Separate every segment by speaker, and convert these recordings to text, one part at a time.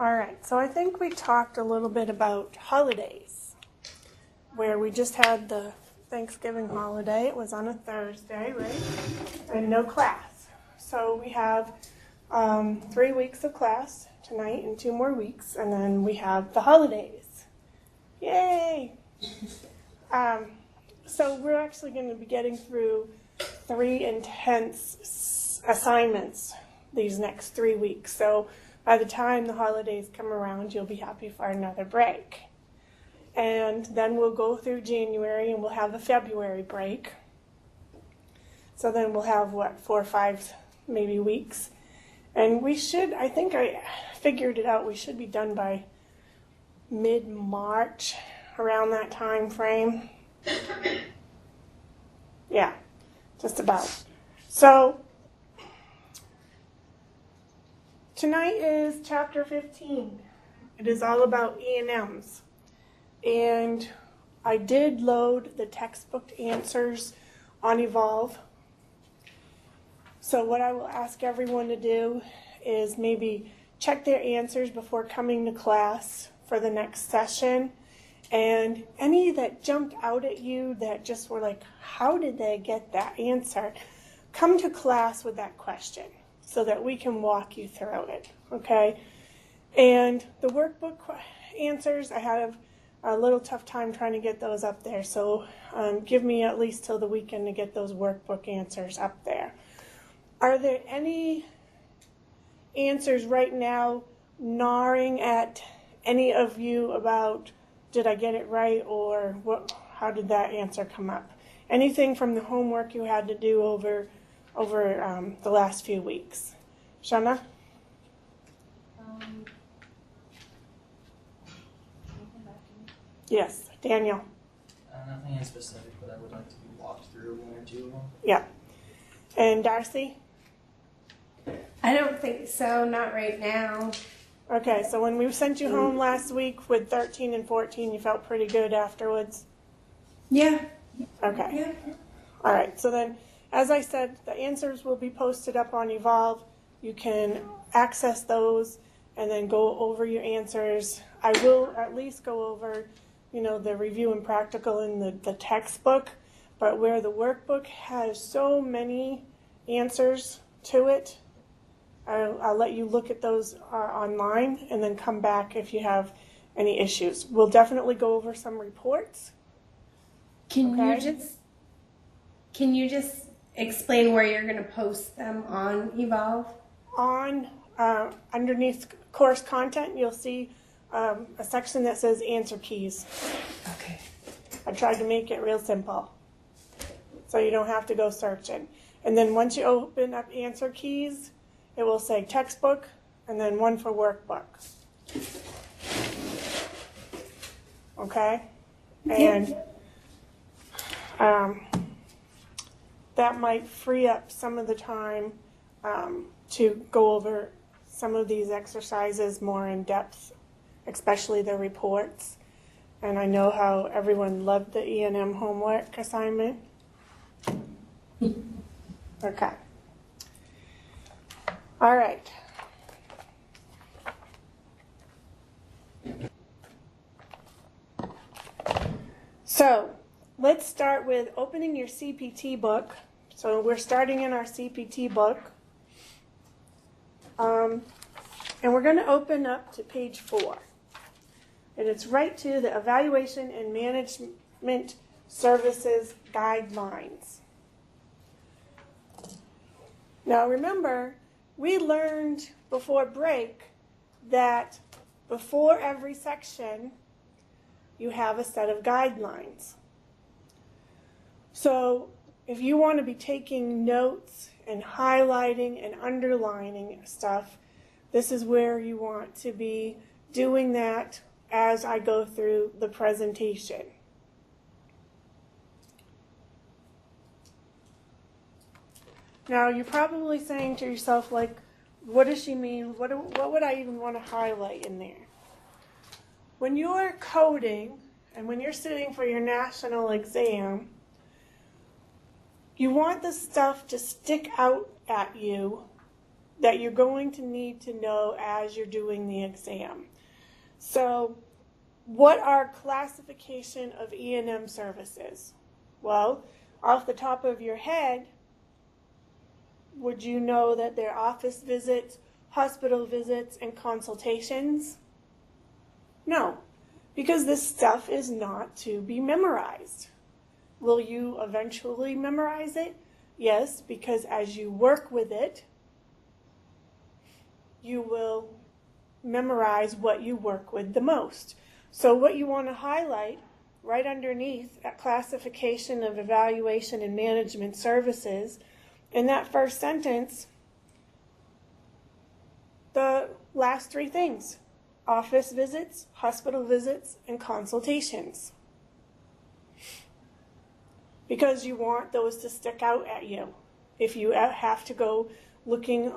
Speaker 1: All right, so I think we talked a little bit about holidays, where we just had the Thanksgiving holiday. It was on a Thursday, right? And no class. So we have 3 weeks of class tonight and 2 more weeks, and then we have the holidays. Yay! So we're actually going to be getting through 3 intense assignments these next 3 weeks. So by the time the holidays come around, you'll be happy for another break. And then we'll go through January and we'll have a February break. So then we'll have, 4 or 5 maybe weeks. And we should, I think I figured it out, we should be done by mid-March, around that time frame. Yeah, just about. So tonight is chapter 15. It is all about E&Ms. And I did load the textbook answers on Evolve. So what I will ask everyone to do is maybe check their answers before coming to class for the next session. And any that jumped out at you that just were like, how did they get that answer? Come to class with that question so that we can walk you through it, okay? And the workbook answers, I have a little tough time trying to get those up there. So give me at least till the weekend to get those workbook answers up there. Are there any answers right now gnawing at any of you about, did I get it right, or how did that answer come up? Anything from the homework you had to do over the last few weeks? Shauna? Yes. Daniel?
Speaker 2: Nothing in specific, but I would like to be walked through 1 or 2 of them.
Speaker 1: Yeah. And Darcy?
Speaker 3: I don't think so, not right now.
Speaker 1: Okay, so when we sent you home last week with 13 and 14, you felt pretty good afterwards?
Speaker 3: Yeah.
Speaker 1: Okay.
Speaker 3: Yeah.
Speaker 1: All right, so then, as I said, the answers will be posted up on Evolve. You can access those and then go over your answers. I will at least go over, the review and practical in the textbook, but where the workbook has so many answers to it, I'll let you look at those online and then come back if you have any issues. We'll definitely go over some reports.
Speaker 3: Can you just explain where you're going to post them on Evolve?
Speaker 1: On underneath course content, you'll see a section that says answer keys.
Speaker 3: Okay.
Speaker 1: I tried to make it real simple, so you don't have to go searching. And then once you open up answer keys, it will say textbook and then one for workbook. Okay? And that might free up some of the time to go over some of these exercises more in depth, especially the reports. And I know how everyone loved the E&M homework assignment. Okay. All right. So let's start with opening your CPT book. So we're starting in our CPT book. And we're going to open up to page 4. And it's right to the Evaluation and Management Services Guidelines. Now remember, we learned before break that before every section, you have a set of guidelines. So if you want to be taking notes and highlighting and underlining stuff, this is where you want to be doing that as I go through the presentation. Now, you're probably saying to yourself, like, what does she mean? What would I even want to highlight in there? When you're coding and when you're sitting for your national exam, you want the stuff to stick out at you that you're going to need to know as you're doing the exam. So, what are classification of E&M services? Well, off the top of your head, would you know that there are office visits, hospital visits, and consultations? No, because this stuff is not to be memorized. Will you eventually memorize it? Yes, because as you work with it, you will memorize what you work with the most. So what you want to highlight right underneath at classification of evaluation and management services, in that first sentence, the last three things: office visits, hospital visits, and consultations. Because you want those to stick out at you if you have to go looking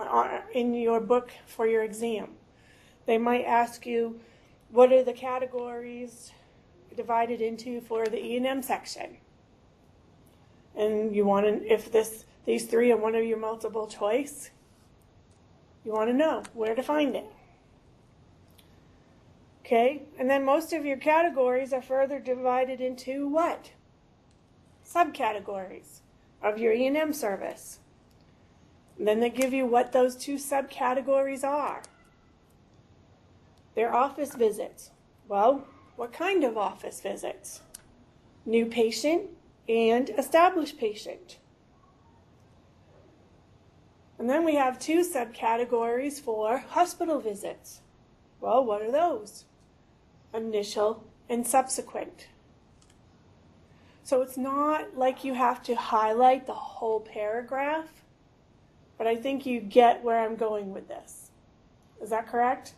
Speaker 1: in your book for your exam. They might ask you, what are the categories divided into for the E&M section? And you want to, if these three are one of your multiple choice, you want to know where to find it. Okay, and then most of your categories are further divided into what? Subcategories of your E&M service. And then they give you what those two subcategories are. They're office visits. Well, what kind of office visits? New patient and established patient. And then we have two subcategories for hospital visits. Well, what are those? Initial and subsequent. So it's not like you have to highlight the whole paragraph, but I think you get where I'm going with this. Is that correct?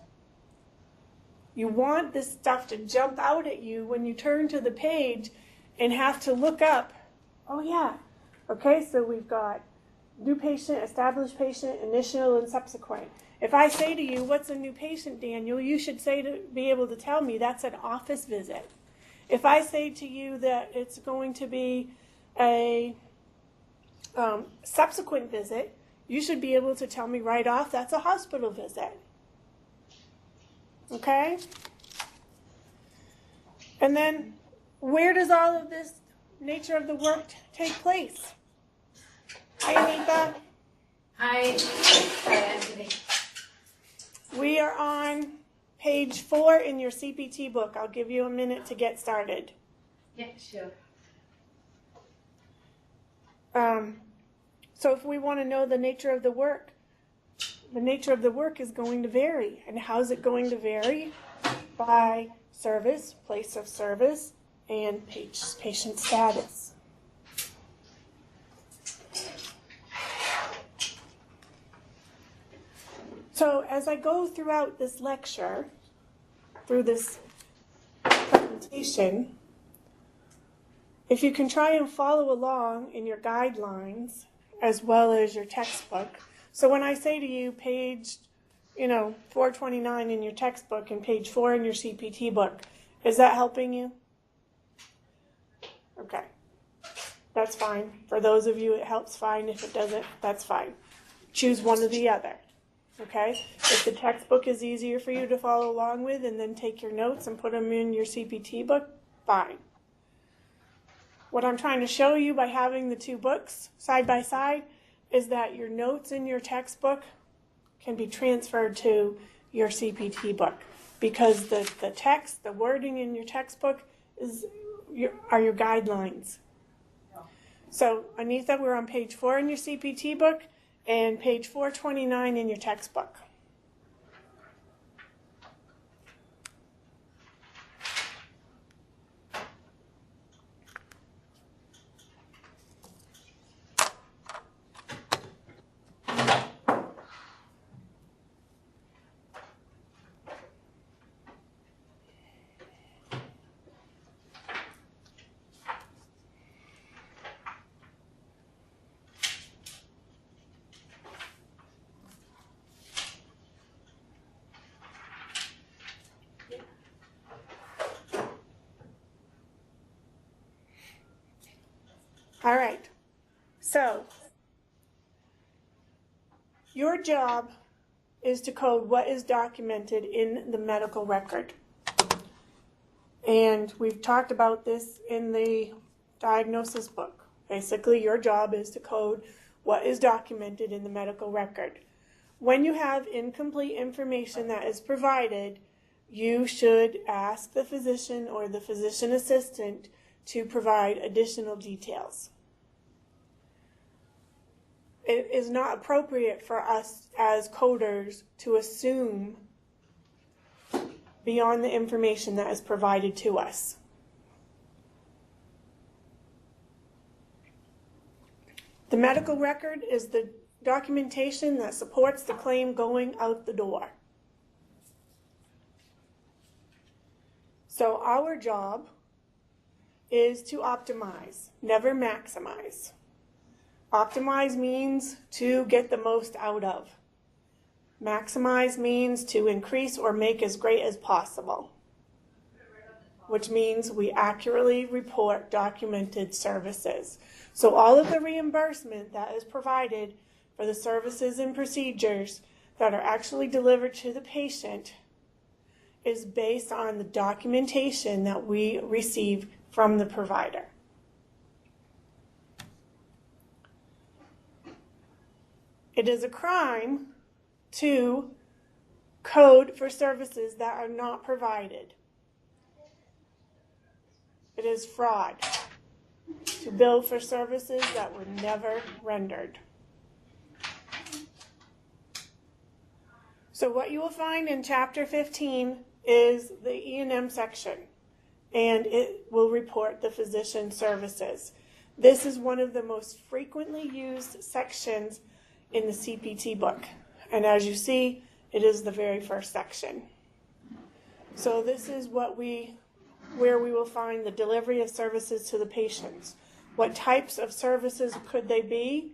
Speaker 1: You want this stuff to jump out at you when you turn to the page and have to look up, oh yeah, okay, so we've got new patient, established patient, initial, and subsequent. If I say to you, what's a new patient, Daniel, you should be able to tell me that's an office visit. If I say to you that it's going to be a subsequent visit, you should be able to tell me right off that's a hospital visit. Okay? And then, where does all of this nature of the work take place? Hi, Anita.
Speaker 3: Hi. Hi, Anthony.
Speaker 1: We are on page 4 in your CPT book. I'll give you a minute to get started.
Speaker 3: Yeah, sure.
Speaker 1: So if we want to know the nature of the work is going to vary. And how is it going to vary? By service, place of service, and patient status. So as I go throughout this lecture, through this presentation, if you can try and follow along in your guidelines as well as your textbook. So when I say to you page 429 in your textbook and page 4 in your CPT book, is that helping you? Okay. That's fine. For those of you it helps fine. If it doesn't, that's fine. Choose one or the other. Okay? If the textbook is easier for you to follow along with and then take your notes and put them in your CPT book, fine. What I'm trying to show you by having the two books side by side is that your notes in your textbook can be transferred to your CPT book because the text, the wording in your textbook are your guidelines. So, Anita, we're on page 4 in your CPT book and page 429 in your textbook. All right, so Your job is to code what is documented in the medical record. And we've talked about this in the diagnosis book. Basically, your job is to code what is documented in the medical record. When you have incomplete information that is provided, you should ask the physician or the physician assistant to provide additional details. It is not appropriate for us as coders to assume beyond the information that is provided to us. The medical record is the documentation that supports the claim going out the door. So our job is to optimize, never maximize. Optimize means to get the most out of. Maximize means to increase or make as great as possible, which means we accurately report documented services. So all of the reimbursement that is provided for the services and procedures that are actually delivered to the patient is based on the documentation that we receive from the provider. It is a crime to code for services that are not provided. It is fraud to bill for services that were never rendered. So what you will find in Chapter 15 is the E&M section, and it will report the physician services. This is one of the most frequently used sections in the CPT book. And as you see, it is the very first section. So this is where we will find the delivery of services to the patients. What types of services could they be?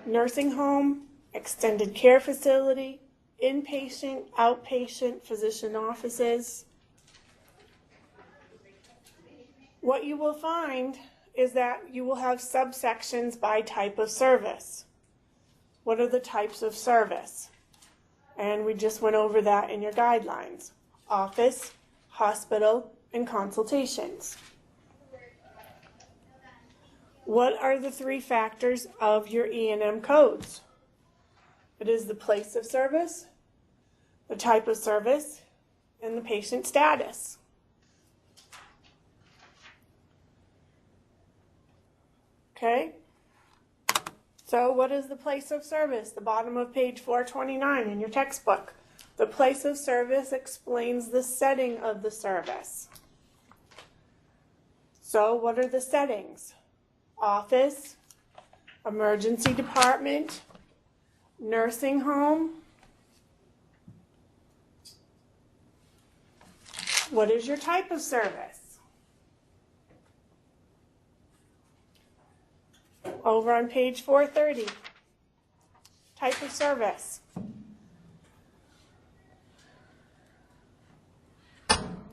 Speaker 1: Nursing home, extended care facility, inpatient, outpatient, physician offices. What you will find is that you will have subsections by type of service. What are the types of service? And we just went over that in your guidelines. Office, hospital, and consultations. What are the three factors of your E&M codes? It is the place of service, the type of service, and the patient status. Okay? So what is the place of service? The bottom of page 429 in your textbook. The place of service explains the setting of the service. So what are the settings? Office, emergency department, nursing home. What is your type of service? Over on page 430, type of service.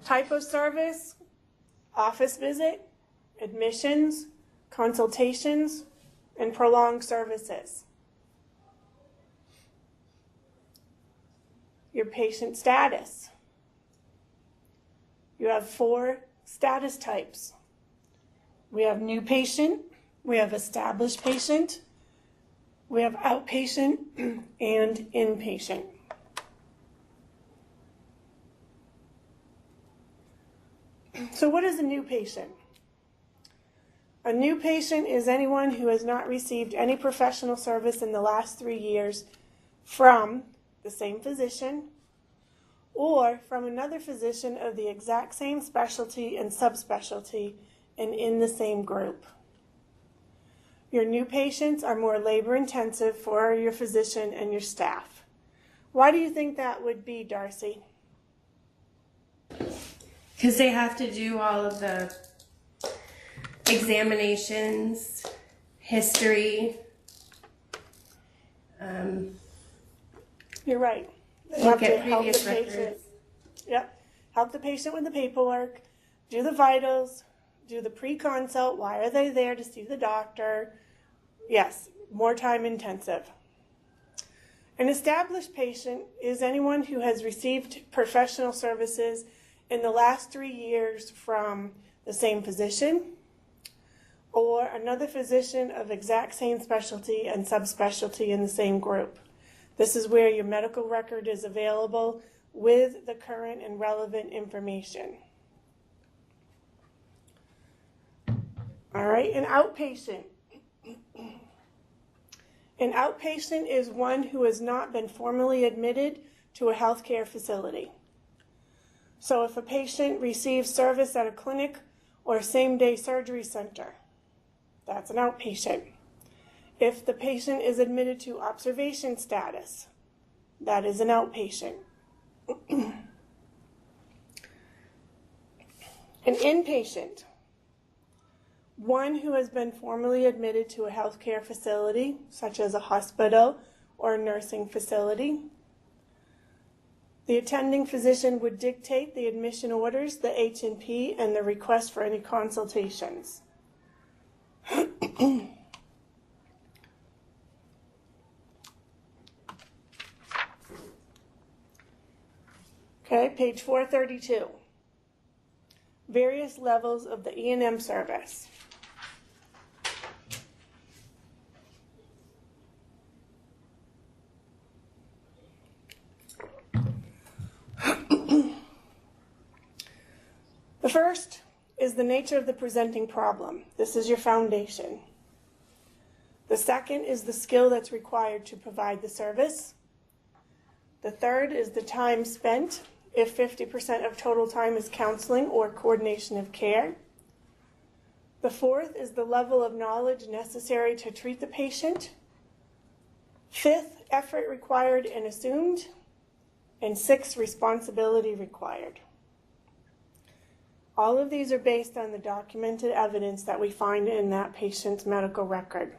Speaker 1: Type of service, office visit, admissions, consultations, and prolonged services. Your patient status. You have 4 status types. We have new patient, we have established patient, we have outpatient, and inpatient. So what is a new patient? A new patient is anyone who has not received any professional service in the last 3 years from the same physician or from another physician of the exact same specialty and subspecialty and in the same group. Your new patients are more labor-intensive for your physician and your staff. Why do you think that would be, Darcy?
Speaker 3: Because they have to do all of the examinations, history.
Speaker 1: You're right. They
Speaker 3: Look
Speaker 1: have
Speaker 3: at
Speaker 1: to help the
Speaker 3: previous
Speaker 1: patient.
Speaker 3: records.
Speaker 1: Yep. Help the patient with the paperwork, do the vitals, do the pre-consult. Why are they there to see the doctor? Yes, more time intensive. An established patient is anyone who has received professional services in the last 3 years from the same physician or another physician of exact same specialty and subspecialty in the same group. This is where your medical record is available with the current and relevant information. All right, an outpatient. An outpatient is one who has not been formally admitted to a healthcare facility. So if a patient receives service at a clinic or a same-day surgery center, that's an outpatient. If the patient is admitted to observation status, that is an outpatient. An inpatient, one who has been formally admitted to a healthcare facility, such as a hospital or a nursing facility. The attending physician would dictate the admission orders, the H&P, and the request for any consultations. Okay, page 432. Various levels of the E&M service. The first is the nature of the presenting problem. This is your foundation. The second is the skill that's required to provide the service. The third is the time spent, if 50% of total time is counseling or coordination of care. The fourth is the level of knowledge necessary to treat the patient. Fifth, effort required and assumed. And sixth, responsibility required. All of these are based on the documented evidence that we find in that patient's medical record.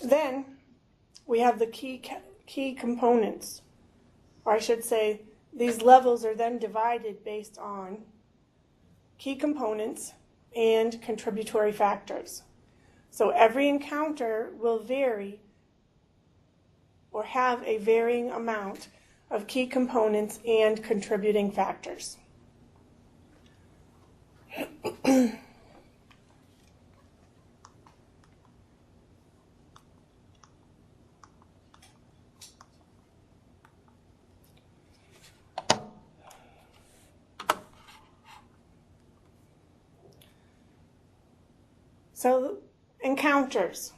Speaker 1: Then we have the key components, or I should say these levels are then divided based on key components and contributory factors. So every encounter will vary or have a varying amount of key components and contributing factors. So, encounters.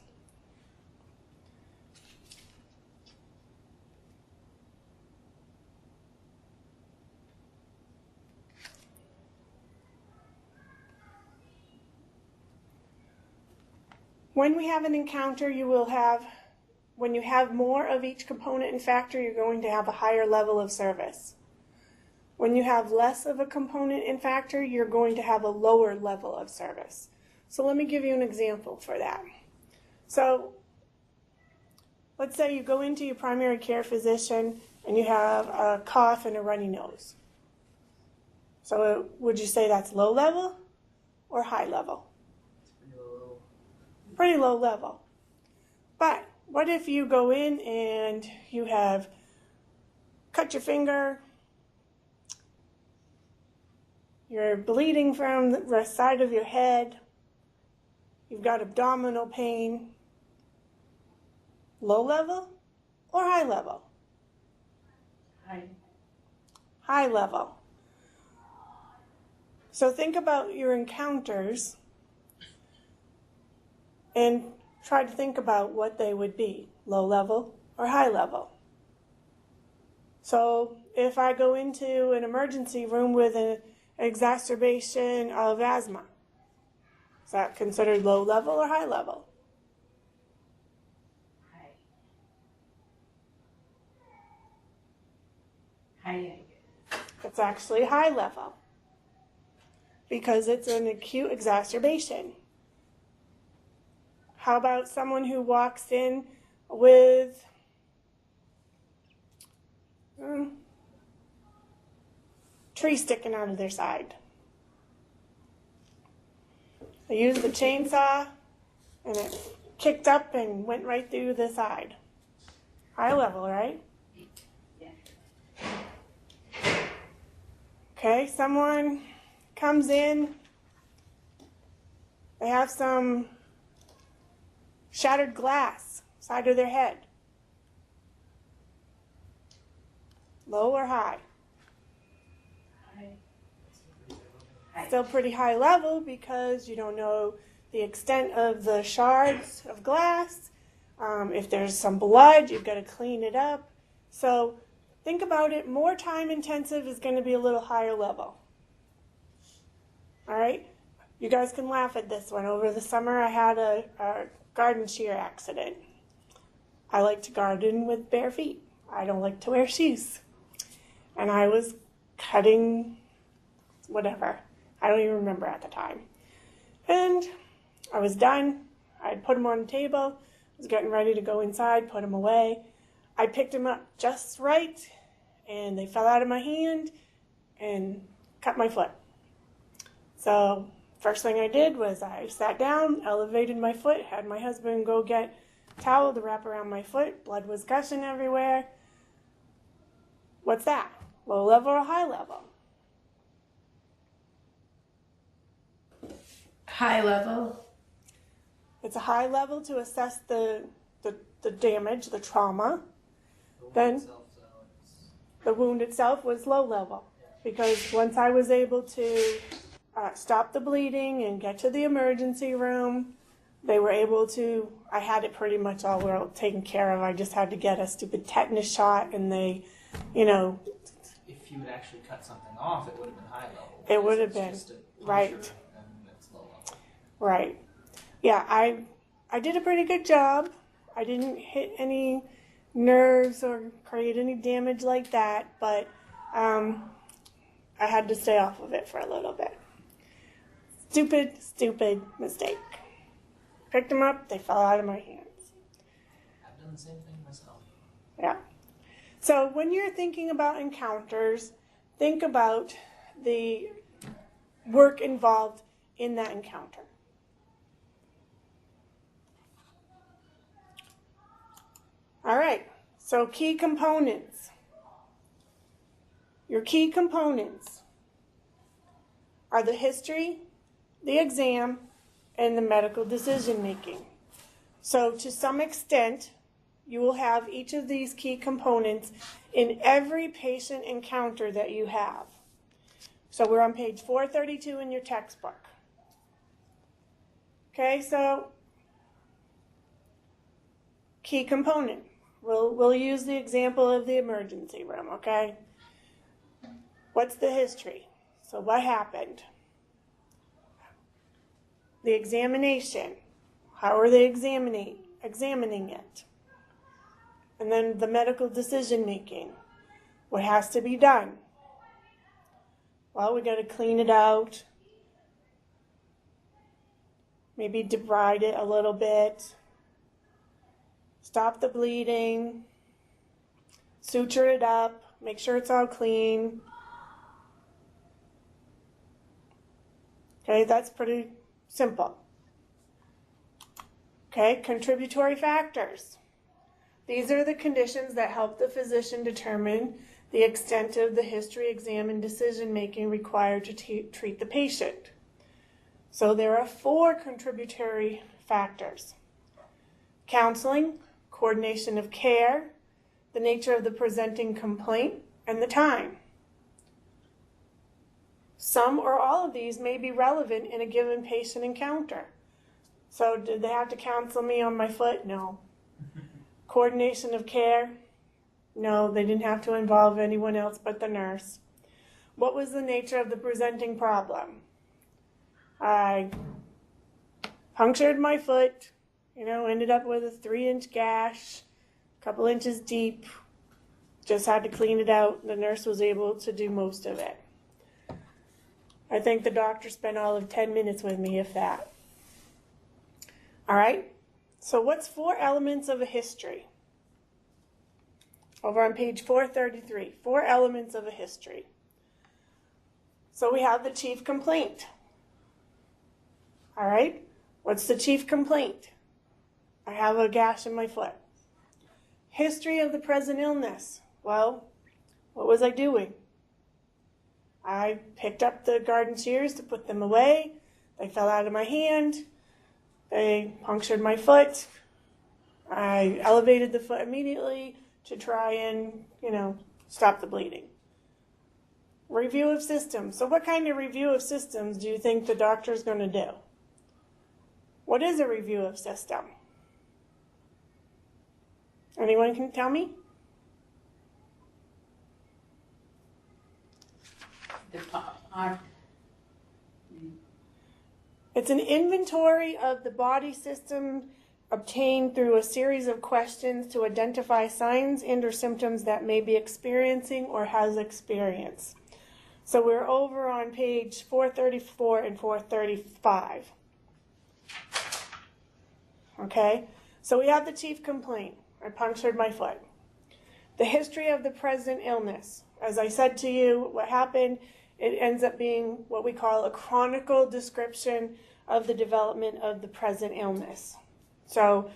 Speaker 1: When we have an encounter, when you have more of each component and factor, you're going to have a higher level of service. When you have less of a component and factor, you're going to have a lower level of service. So let me give you an example for that. So let's say you go into your primary care physician and you have a cough and a runny nose. So would you say that's low level or high level? Pretty low level. But what if you go in and you have cut your finger, you're bleeding from the side of your head, you've got abdominal pain, low level or high level? High level. So think about your encounters and try to think about what they would be, low level or high level. So if I go into an emergency room with an exacerbation of asthma, is that considered low level or high level?
Speaker 4: High.
Speaker 1: It's actually high level because it's an acute exacerbation. How about someone who walks in with tree sticking out of their side? I used the chainsaw, and it kicked up and went right through the side. High level, right? Okay, someone comes in, they have some shattered glass side of their head. Low or high? Still pretty high level because you don't know the extent of the shards of glass. If there's some blood, you've got to clean it up. So think about it. More time intensive is going to be a little higher level. All right? You guys can laugh at this one. Over the summer, I had a garden shear accident. I like to garden with bare feet. I don't like to wear shoes. And I was cutting whatever. I don't even remember at the time. And I was done. I'd put them on the table. I was getting ready to go inside, put them away. I picked them up just right, and they fell out of my hand and cut my foot. So first thing I did was I sat down, elevated my foot, had my husband go get a towel to wrap around my foot. Blood was gushing everywhere. What's that? Low level or high level?
Speaker 3: High level.
Speaker 1: It's a high level to assess the damage, the trauma. Then the wound itself was low level because once I was able to stop the bleeding and get to the emergency room, they were able to, I had it pretty much all well taken care of. I just had to get a stupid tetanus shot, and they, you know.
Speaker 2: If you would actually cut something off, it would have been high level.
Speaker 1: It would have been, right.
Speaker 2: And it's low level.
Speaker 1: Right. Yeah, I did a pretty good job. I didn't hit any nerves or create any damage like that, but I had to stay off of it for a little bit. Stupid mistake. Picked them up, they fell out of my hands.
Speaker 2: I've done the same thing myself.
Speaker 1: Yeah. So when you're thinking about encounters, think about the work involved in that encounter. All right, so key components. Your key components are the history, the exam, and the medical decision making. So to some extent, you will have each of these key components in every patient encounter that you have. So we're on page 432 in your textbook. Okay, so key component. We'll use the example of the emergency room, okay? What's the history? So what happened? The examination. How are they examining it? And then the medical decision making. What has to be done? Well, we got to clean it out. Maybe debride it a little bit. Stop the bleeding. Suture it up. Make sure it's all clean. Okay, that's pretty simple. Okay, contributory factors. These are the conditions that help the physician determine the extent of the history, exam, and decision making required to treat the patient. So there are 4 contributory factors. Counseling, coordination of care, the nature of the presenting complaint, and the time. Some or all of these may be relevant in a given patient encounter. So did they have to counsel me on my foot? No. Coordination of care? No, they didn't have to involve anyone else but the nurse. What was the nature of the presenting problem? I punctured my foot, ended up with a 3-inch gash, a couple inches deep. Just had to clean it out. The nurse was able to do most of it. I think the doctor spent all of 10 minutes with me, if that. All right, so what's 4 elements of a history? Over on page 433, 4 elements of a history. So we have the chief complaint. All right? What's the chief complaint? I have a gash in my foot. History of the present illness. Well, what was I doing? I picked up the garden shears to put them away. They fell out of my hand. They punctured my foot. I elevated the foot immediately to try and, stop the bleeding. Review of systems. So what kind of review of systems do you think the doctor is going to do? What is a review of system? Anyone can tell me? It's an inventory of the body system obtained through a series of questions to identify signs and or symptoms that may be experiencing or has experienced. So we're over on page 434 and 435. Okay? So we have the chief complaint. I punctured my foot. The history of the present illness. As I said to you, what happened, it ends up being what we call a chronicle description of the development of the present illness. So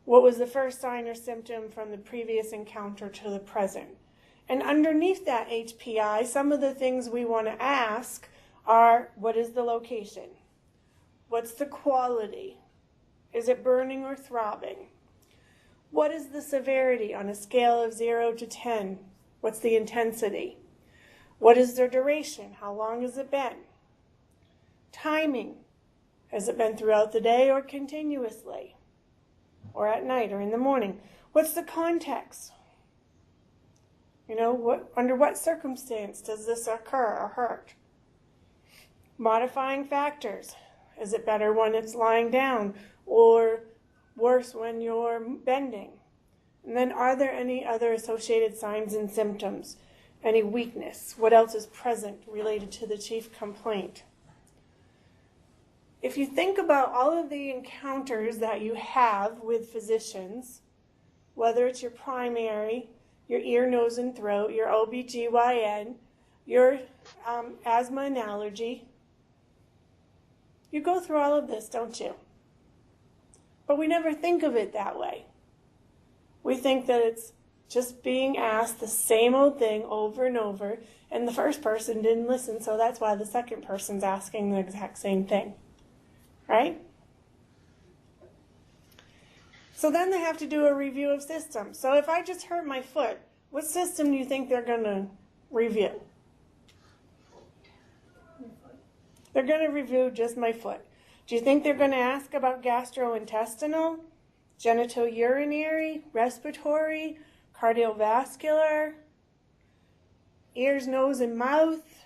Speaker 1: what was the first sign or symptom from the previous encounter to the present? And underneath that HPI, some of the things we want to ask are, what is the location? What's the quality? Is it burning or throbbing? What is the severity on a scale of 0 to 10? What's the intensity? What is their duration? How long has it been? Timing. Has it been throughout the day or continuously? Or at night or in the morning? What's the context? Under what circumstance does this occur or hurt? Modifying factors. Is it better when it's lying down or worse when you're bending? And then are there any other associated signs and symptoms? Any weakness? What else is present related to the chief complaint? If you think about all of the encounters that you have with physicians, whether it's your primary, your ear, nose, and throat, your OBGYN, your asthma and allergy, you go through all of this, don't you? But we never think of it that way. We think that it's just being asked the same old thing over and over, and the first person didn't listen, so that's why the second person's asking the exact same thing. Right? So then they have to do a review of systems. So if I just hurt my foot, what system do you think they're going to review? They're going to review just my foot. Do you think they're going to ask about gastrointestinal, genitourinary, respiratory, cardiovascular, ears, nose, and mouth,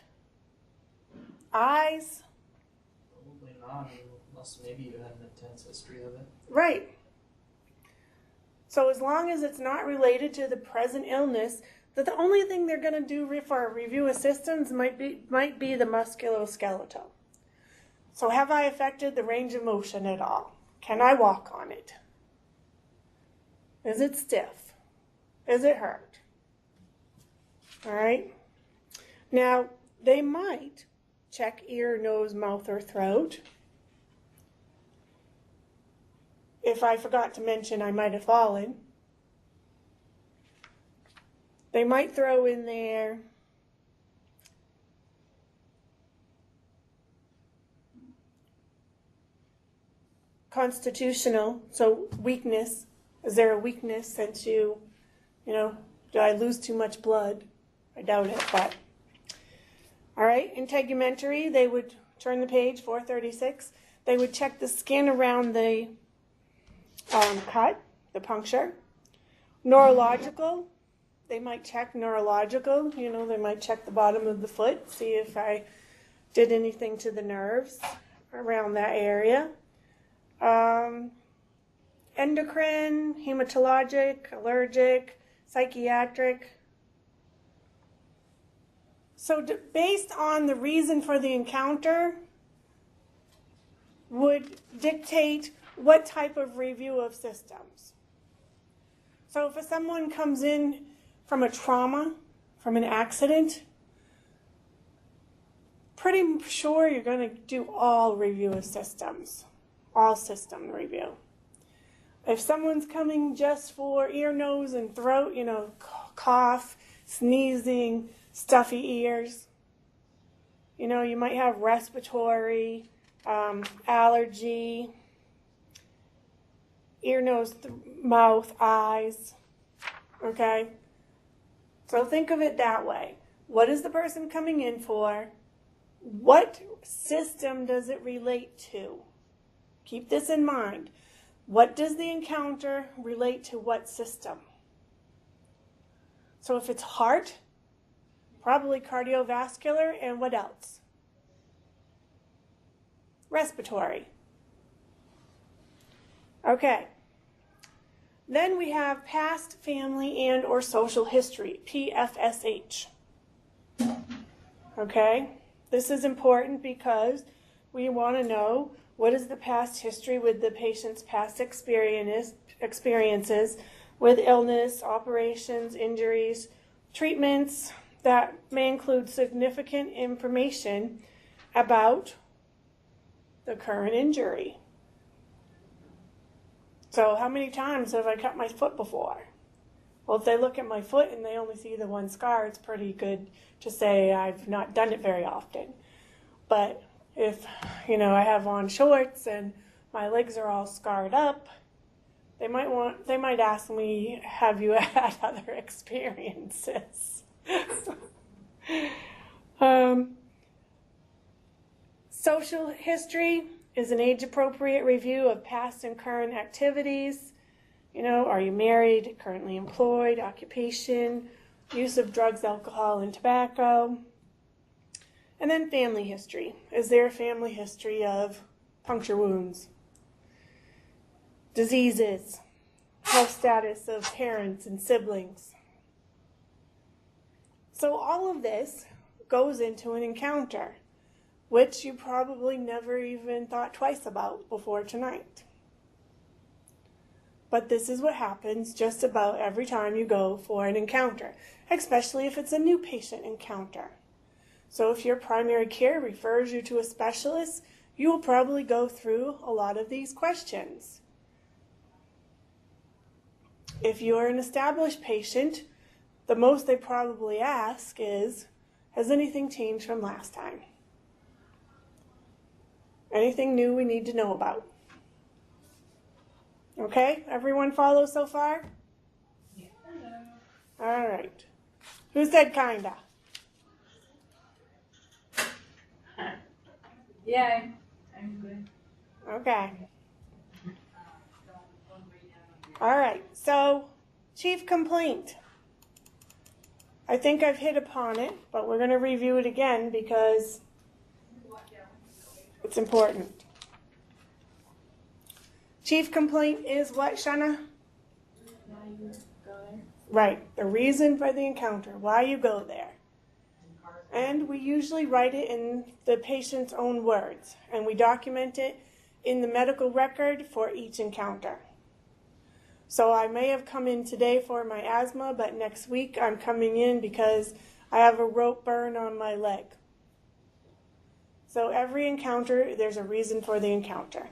Speaker 1: eyes?
Speaker 2: Probably not, unless maybe you had an intense history of it.
Speaker 1: Right. So as long as it's not related to the present illness, that the only thing they're going to do for a review of systems might be the musculoskeletal. So have I affected the range of motion at all? Can I walk on it? Is it stiff? Is it hurt? All right. Now, they might check ear, nose, mouth, or throat. If I forgot to mention I might have fallen. They might throw in there constitutional, so weakness. Is there a weakness since did I lose too much blood? I doubt it, but. All right, integumentary, they would turn the page, 436. They would check the skin around the cut, the puncture. Neurological, they might check neurological. They might check the bottom of the foot, see if I did anything to the nerves around that area. Endocrine, hematologic, allergic, psychiatric. So based on the reason for the encounter would dictate what type of review of systems. So if someone comes in from a trauma, from an accident, pretty sure you're going to do all review of systems, all system review. If someone's coming just for ear, nose, and throat, cough, sneezing, stuffy ears, you might have respiratory, allergy, ear, nose, mouth, eyes, okay? So think of it that way. What is the person coming in for? What system does it relate to? Keep this in mind. What does the encounter relate to what system? So if it's heart, probably cardiovascular, and what else? Respiratory. Okay. Then we have past family and or social history, PFSH. Okay? This is important because we want to know what is the past history with the patient's past experiences with illness, operations, injuries, treatments that may include significant information about the current injury. So how many times have I cut my foot before? Well, if they look at my foot and they only see the one scar, it's pretty good to say I've not done it very often. But if, I have on shorts and my legs are all scarred up, they might ask me, have you had other experiences? Social history is an age-appropriate review of past and current activities. Are you married, currently employed, occupation, use of drugs, alcohol, and tobacco. And then family history. Is there a family history of puncture wounds, diseases, health status of parents and siblings? So all of this goes into an encounter, which you probably never even thought twice about before tonight. But this is what happens just about every time you go for an encounter, especially if it's a new patient encounter. So if your primary care refers you to a specialist, you will probably go through a lot of these questions. If you're an established patient, the most they probably ask is, has anything changed from last time? Anything new we need to know about? Okay, everyone follow so far?
Speaker 2: Yeah.
Speaker 1: All right. Who said kinda?
Speaker 4: Yeah, I'm good.
Speaker 1: Okay. All right, so chief complaint. I think I've hit upon it, but we're going to review it again because it's important. Chief complaint is what, Shanna?
Speaker 4: Why you go there?
Speaker 1: Right, the reason for the encounter, why you go there. And we usually write it in the patient's own words, and we document it in the medical record for each encounter. So I may have come in today for my asthma, but next week I'm coming in because I have a rope burn on my leg. So every encounter, there's a reason for the encounter.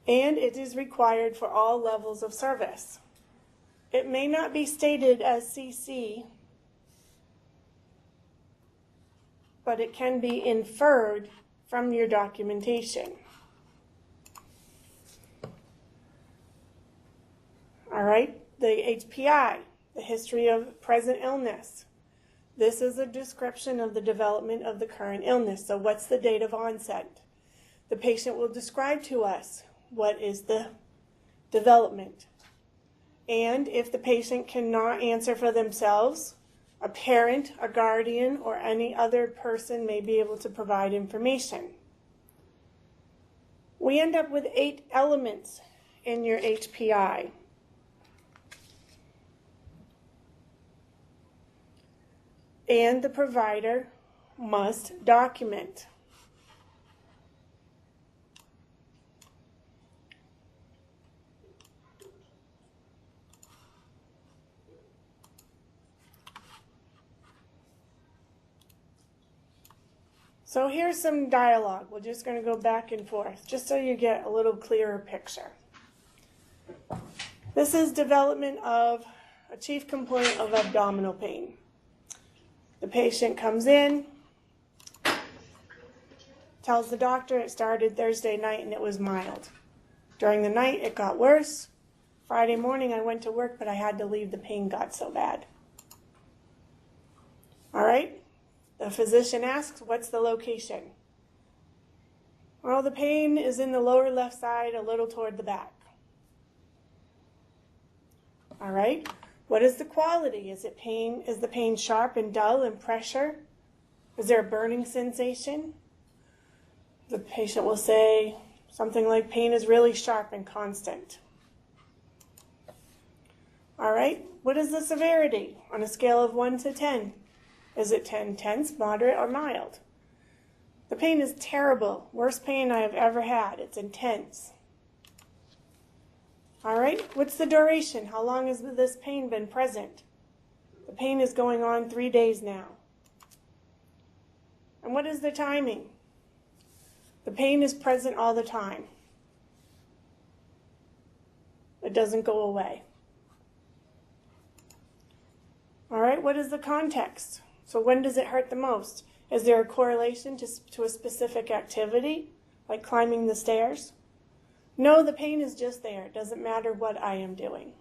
Speaker 1: And it is required for all levels of service. It may not be stated as CC, but it can be inferred from your documentation. All right, the HPI, the history of present illness. This is a description of the development of the current illness. So what's the date of onset? The patient will describe to us what is the development. And if the patient cannot answer for themselves, a parent, a guardian, or any other person may be able to provide information. We end up with 8 elements in your HPI. And the provider must document. So here's some dialogue. We're just going to go back and forth, just so you get a little clearer picture. This is development of a chief complaint of abdominal pain. The patient comes in, tells the doctor it started Thursday night and it was mild. During the night, it got worse. Friday morning, I went to work, but I had to leave. The pain got so bad. All right? The physician asks, what's the location? Well, the pain is in the lower left side, a little toward the back. All right? What is the quality? Is the pain sharp and dull and pressure? Is there a burning sensation? The patient will say something like, pain is really sharp and constant. All right, what is the severity on a scale of 1 to 10? Is it 10 intense, moderate, or mild? The pain is terrible. Worst pain I have ever had. It's intense. All right, what's the duration? How long has this pain been present? The pain is going on 3 days now. And what is the timing? The pain is present all the time. It doesn't go away. All right, what is the context? So when does it hurt the most? Is there a correlation to a specific activity, like climbing the stairs? No, the pain is just there. It doesn't matter what I am doing.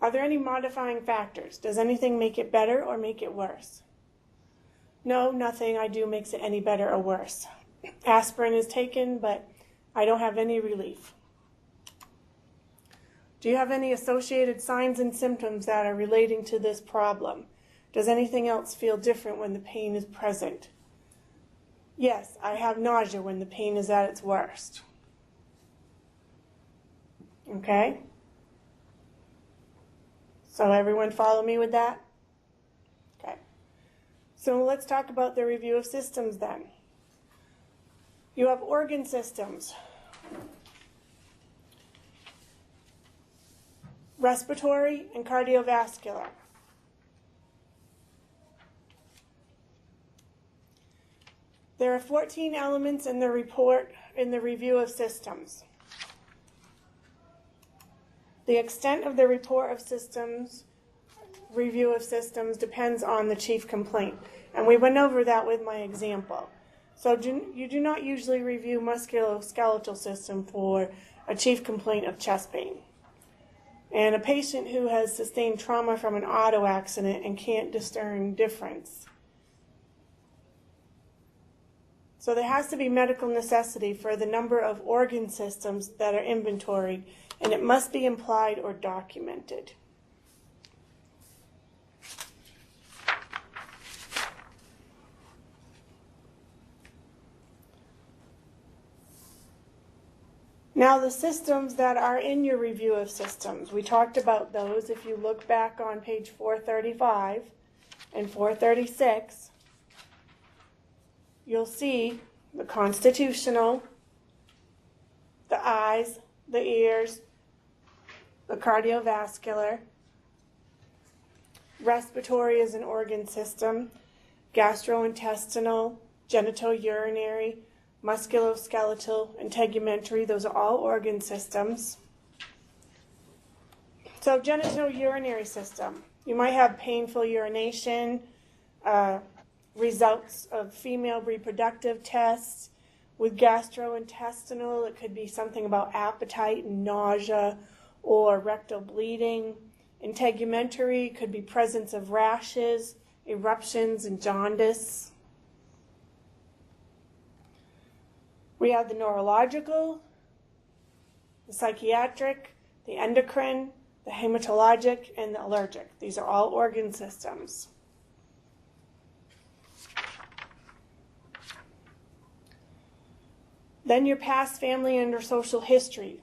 Speaker 1: Are there any modifying factors? Does anything make it better or make it worse? No, nothing I do makes it any better or worse. Aspirin is taken, but I don't have any relief. Do you have any associated signs and symptoms that are relating to this problem? Does anything else feel different when the pain is present? Yes, I have nausea when the pain is at its worst. Okay? So everyone follow me with that? Okay. So let's talk about the review of systems then. You have organ systems. Respiratory and cardiovascular. There are 14 elements in the report in the review of systems. The extent of the report of systems, review of systems, depends on the chief complaint. And we went over that with my example. So you do not usually review musculoskeletal system for a chief complaint of chest pain. And a patient who has sustained trauma from an auto accident and can't discern difference. So there has to be medical necessity for the number of organ systems that are inventoried, and it must be implied or documented. Now the systems that are in your review of systems, we talked about those. If you look back on page 435 and 436, you'll see the constitutional, the eyes, the ears, the cardiovascular, respiratory is an organ system, gastrointestinal, genitourinary, musculoskeletal, and tegumentary, those are all organ systems. So genitourinary system, you might have painful urination, results of female reproductive tests. With gastrointestinal, it could be something about appetite and nausea or rectal bleeding. In tegumentary, it could be presence of rashes, eruptions, and jaundice. We have the neurological, the psychiatric, the endocrine, the hematologic, and the allergic. These are all organ systems. Then your past family and your social history.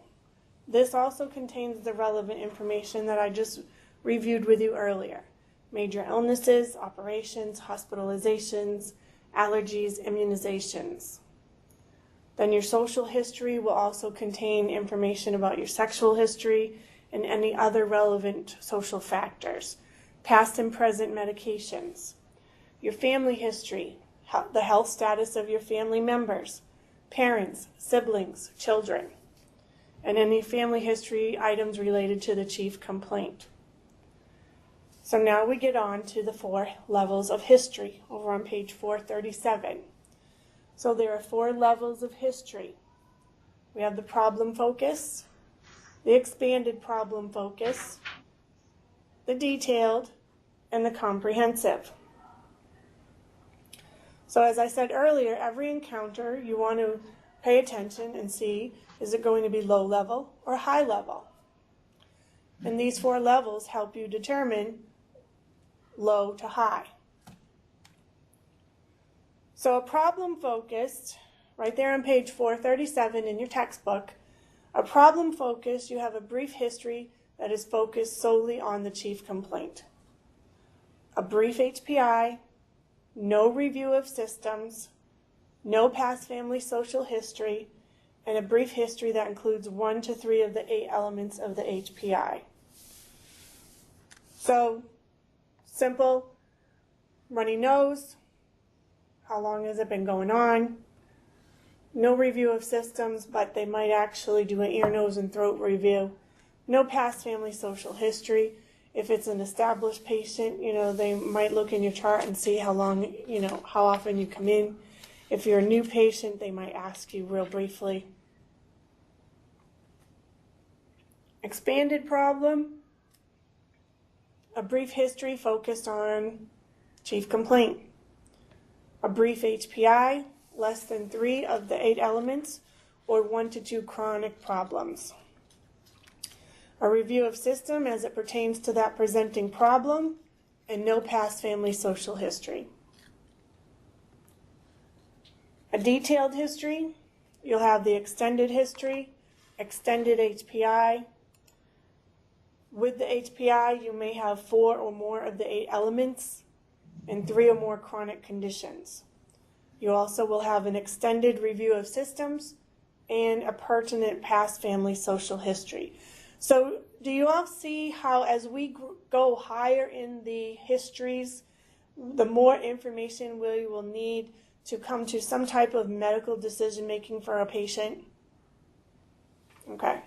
Speaker 1: This also contains the relevant information that I just reviewed with you earlier. Major illnesses, operations, hospitalizations, allergies, immunizations. Then your social history will also contain information about your sexual history and any other relevant social factors. past and present medications, your family history, the health status of your family members, parents, siblings, children, and any family history items related to the chief complaint. So now we get on to the 4 levels of history over on page 437. So there are 4 levels of history. We have the problem focus, the expanded problem focus, the detailed, and the comprehensive. So as I said earlier, every encounter you want to pay attention and see, is it going to be low level or high level? And these 4 levels help you determine low to high. So a problem focused, right there on page 437 in your textbook, a problem focused, you have a brief history that is focused solely on the chief complaint. A brief HPI, no review of systems, no past family social history, and a brief history that includes 1 to 3 of the 8 elements of the HPI. So, simple, runny nose, how long has it been going on? No review of systems, but they might actually do an ear, nose, and throat review. No past family social history. If it's an established patient, they might look in your chart and see how long, how often you come in. If you're a new patient, they might ask you real briefly. Expanded problem, a brief history focused on chief complaint. A brief HPI, less than 3 of the 8 elements, or 1 to 2 chronic problems. A review of system as it pertains to that presenting problem, and no past family social history. A detailed history, you'll have the extended history, extended HPI. With the HPI, you may have 4 or more of the 8 elements and 3 or more chronic conditions. You also will have an extended review of systems and a pertinent past family social history. So do you all see how as we go higher in the histories, the more information we will need to come to some type of medical decision making for a patient? Okay.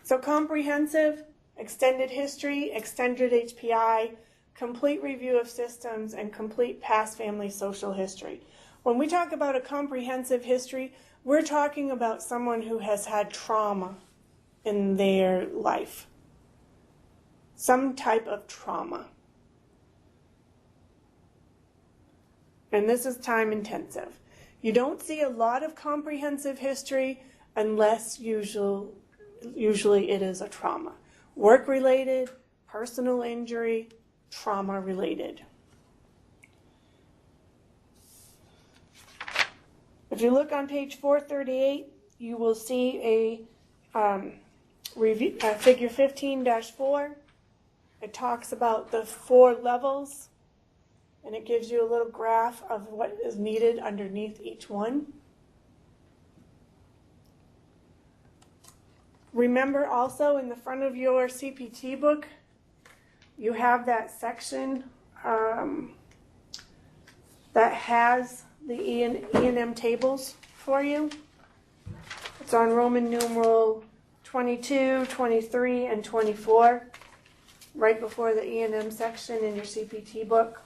Speaker 1: So comprehensive, extended history, extended HPI, complete review of systems, and complete past family social history. When we talk about a comprehensive history, we're talking about someone who has had trauma in their life. Some type of trauma. And this is time intensive. You don't see a lot of comprehensive history unless usually it is a trauma. Work-related, personal injury, trauma-related. If you look on page 438, you will see a figure 15-4. It talks about the 4 levels, and it gives you a little graph of what is needed underneath each one. Remember also in the front of your CPT book, you have that section that has the E&M tables for you. It's on Roman numeral 22, 23, and 24, right before the E&M section in your CPT book.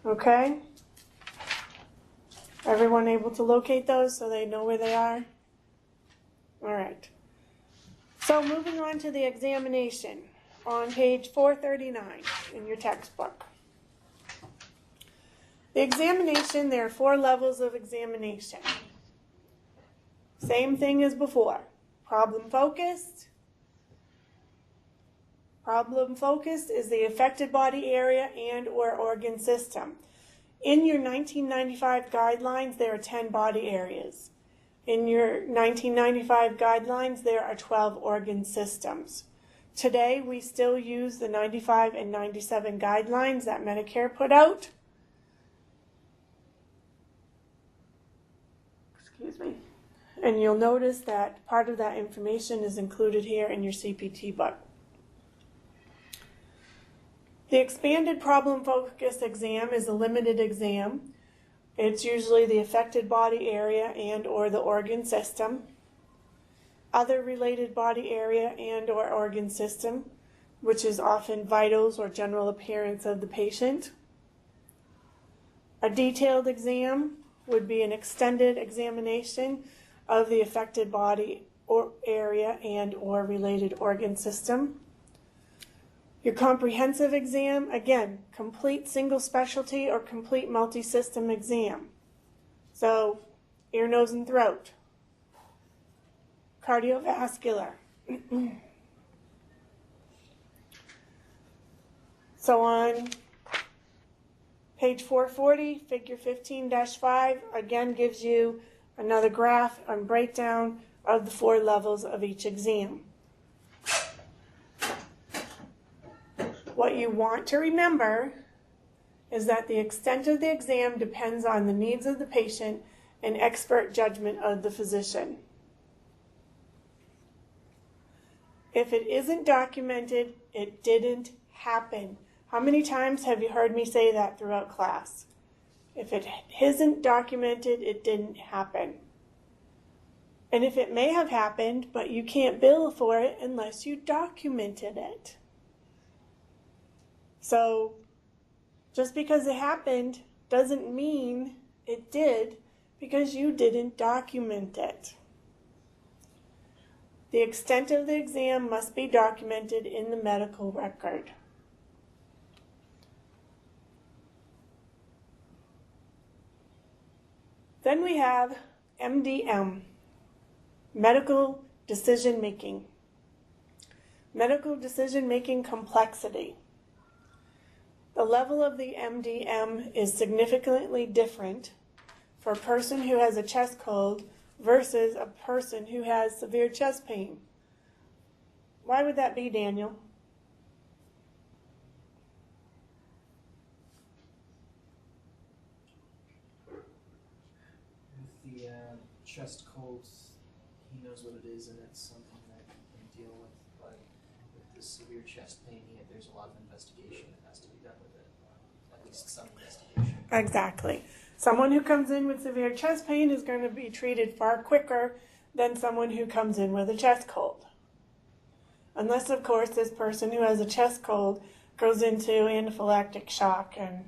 Speaker 1: Okay? Everyone able to locate those so they know where they are? All right. So moving on to the examination on page 439 in your textbook. The examination, there are 4 levels of examination. Same thing as before. Problem focused. Problem focused is the affected body area and or organ system. In your 1995 guidelines, there are 10 body areas. In your 1995 guidelines, there are 12 organ systems. Today, we still use the 95 and 97 guidelines that Medicare put out. Excuse me. And you'll notice that part of that information is included here in your CPT book. The expanded problem focus exam is a limited exam. It's usually the affected body area and or the organ system. Other related body area and or organ system, which is often vitals or general appearance of the patient. A detailed exam would be an extended examination of the affected body or area and or related organ system. Your comprehensive exam, again, complete single specialty or complete multi-system exam. So, ear, nose, and throat. Cardiovascular. So on page 440, figure 15-5, again gives you another graph and breakdown of the 4 levels of each exam. What you want to remember is that the extent of the exam depends on the needs of the patient and expert judgment of the physician. If it isn't documented, it didn't happen. How many times have you heard me say that throughout class? If it isn't documented, it didn't happen. And if it may have happened, but you can't bill for it unless you documented it. So, just because it happened doesn't mean it did because you didn't document it. The extent of the exam must be documented in the medical record. Then we have MDM, medical decision making. Medical decision making complexity. The level of the MDM is significantly different for a person who has a chest cold versus a person who has severe chest pain. Why would that be, Daniel?
Speaker 2: With the chest colds, he knows what it is, and it's something that he can deal with. But with the severe chest pain, there's a lot of investigation that has to be done with it. At least some investigation.
Speaker 1: Exactly. Someone who comes in with severe chest pain is going to be treated far quicker than someone who comes in with a chest cold. Unless, of course, this person who has a chest cold goes into anaphylactic shock, and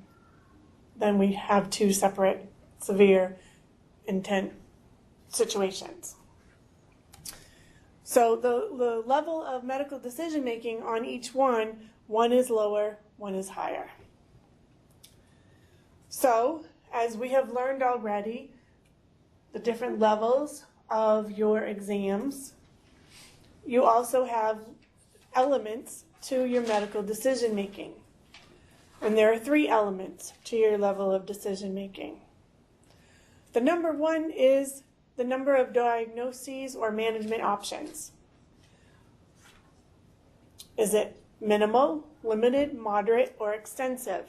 Speaker 1: then we have 2 separate severe intent situations. So the level of medical decision making on each one is lower, one is higher. So, as we have learned already, the different levels of your exams, you also have elements to your medical decision making. And there are 3 elements to your level of decision making. The number 1 is the number of diagnoses or management options. Is it minimal, limited, moderate, or extensive?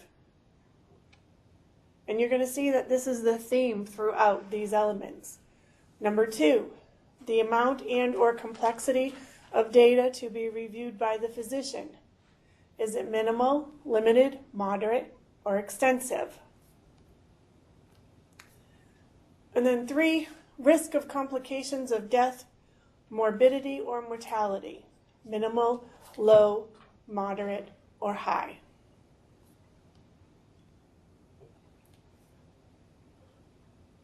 Speaker 1: And you're going to see that this is the theme throughout these elements. Number 2, the amount and or complexity of data to be reviewed by the physician. Is it minimal, limited, moderate, or extensive? And then 3, risk of complications of death, morbidity, or mortality. Minimal, low, moderate, or high.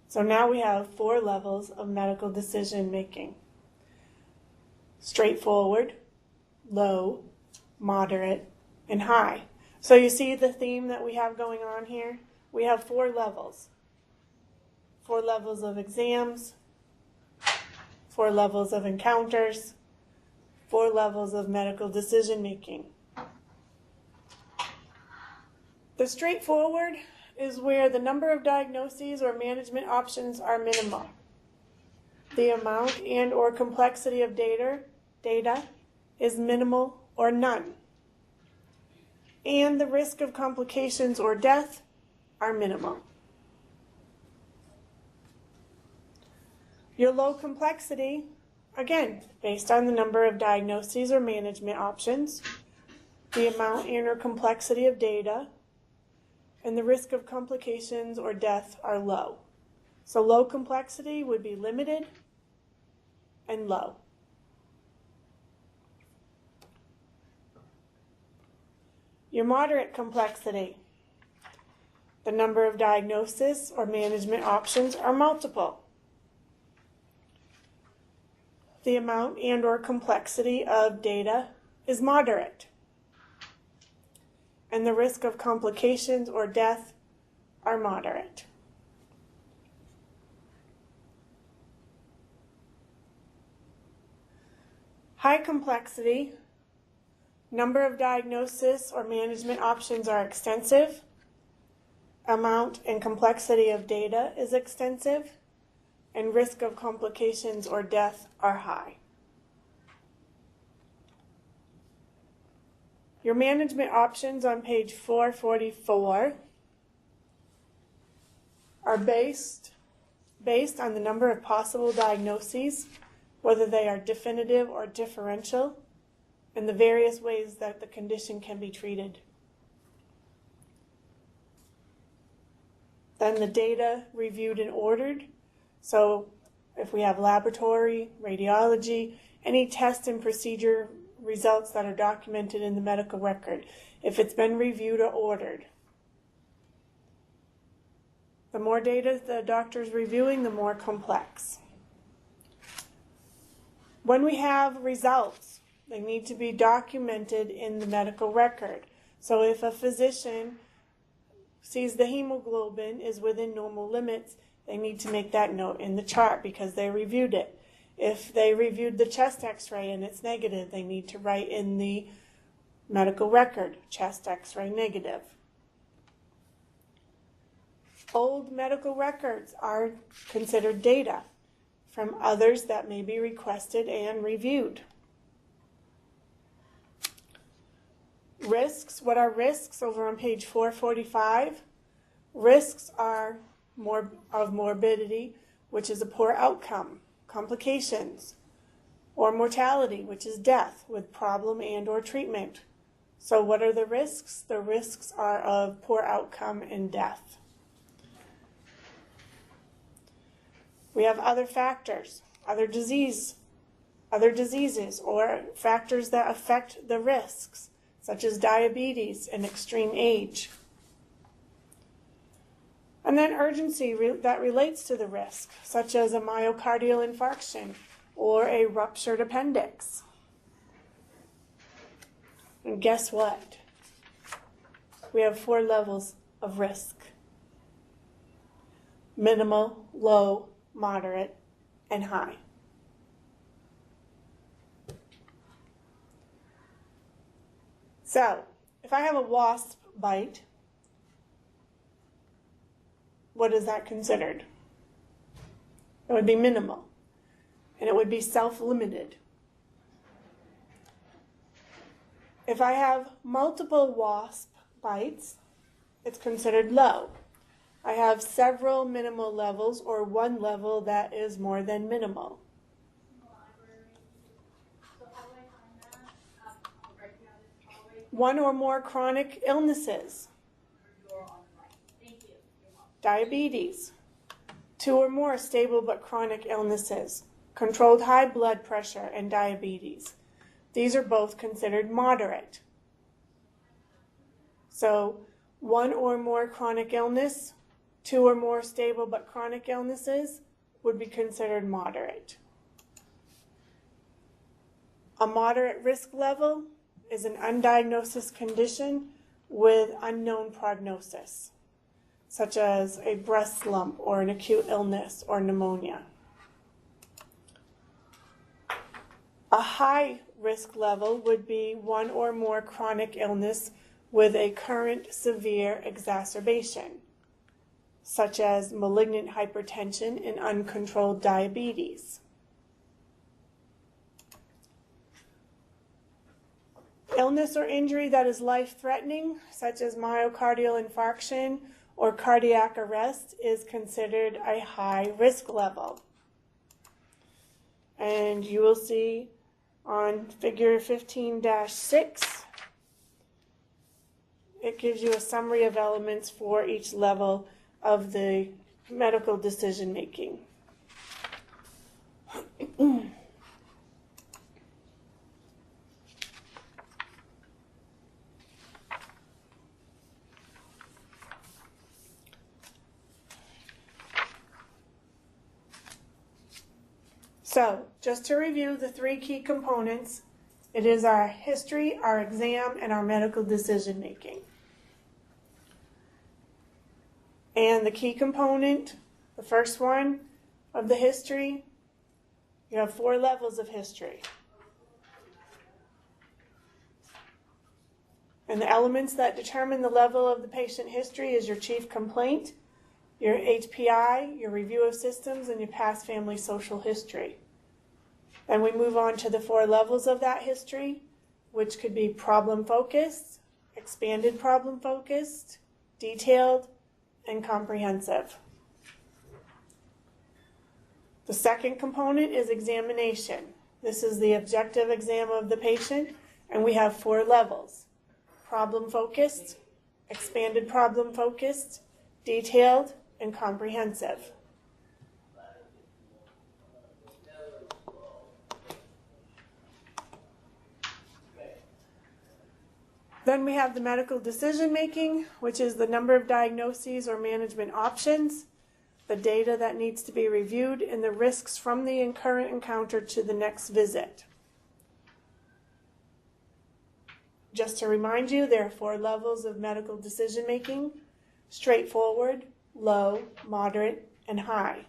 Speaker 1: So now we have 4 levels of medical decision making. Straightforward, low, moderate, and high. So you see the theme that we have going on here? We have 4 levels. 4 levels of exams, 4 levels of encounters, 4 levels of medical decision making. The straightforward is where the number of diagnoses or management options are minimal. The amount and or complexity of data is minimal or none. And the risk of complications or death are minimal. Your low complexity, again, based on the number of diagnoses or management options, the amount and or complexity of data, and the risk of complications or death are low. So low complexity would be limited and low. Your moderate complexity, the number of diagnosis or management options are multiple. The amount and or complexity of data is moderate. And the risk of complications or death are moderate. High complexity, number of diagnosis or management options are extensive. Amount and complexity of data is extensive. And risk of complications or death are high. Your management options on page 444 are based on the number of possible diagnoses, whether they are definitive or differential, and the various ways that the condition can be treated. Then the data reviewed and ordered. So if we have laboratory, radiology, any test and procedure results that are documented in the medical record, if it's been reviewed or ordered. The more data the doctor's reviewing, the more complex. When we have results, they need to be documented in the medical record. So if a physician sees the hemoglobin is within normal limits, they need to make that note in the chart because they reviewed it. If they reviewed the chest x-ray and it's negative, they need to write in the medical record, chest x-ray negative. Old medical records are considered data from others that may be requested and reviewed. Risks, what are risks? Over on page 445, risks are of morbidity, which is a poor outcome, complications, or mortality, which is death with problem and or treatment. So what are the risks? The risks are of poor outcome and death. We have other factors, other diseases, or factors that affect the risks, such as diabetes and extreme age. And then urgency that relates to the risk, such as a myocardial infarction or a ruptured appendix. And guess what? We have 4 levels of risk: minimal, low, moderate, and high. So, if I have a wasp bite, what is that considered? It would be minimal, and it would be self-limited. If I have multiple wasp bites, it's considered low. I have several minimal levels or one level that is more than minimal. One or more chronic illnesses. Diabetes. 2 or more stable but chronic illnesses. Controlled high blood pressure and diabetes. These are both considered moderate. So 1 or more chronic illness, 2 or more stable but chronic illnesses would be considered moderate. A moderate risk level is an undiagnosed condition with unknown prognosis, such as a breast lump or an acute illness or pneumonia. A high risk level would be 1 or more chronic illness with a current severe exacerbation, such as malignant hypertension and uncontrolled diabetes. Illness or injury that is life-threatening, such as myocardial infarction or cardiac arrest, is considered a high risk level. And you will see on figure 15-6, it gives you a summary of elements for each level of the medical decision making. So, just to review the three key components, it is our history, our exam, and our medical decision making. And the key component, the first one of the history, you have 4 levels of history. And the elements that determine the level of the patient history is your chief complaint, your HPI, your review of systems, and your past family social history. And we move on to the 4 levels of that history, which could be problem-focused, expanded problem-focused, detailed, and comprehensive. The second component is examination. This is the objective exam of the patient, and we have 4 levels: problem-focused, expanded problem-focused, detailed, and comprehensive. Then we have the medical decision making, which is the number of diagnoses or management options, the data that needs to be reviewed, and the risks from the current encounter to the next visit. Just to remind you, there are 4 levels of medical decision making: straightforward, low, moderate, and high.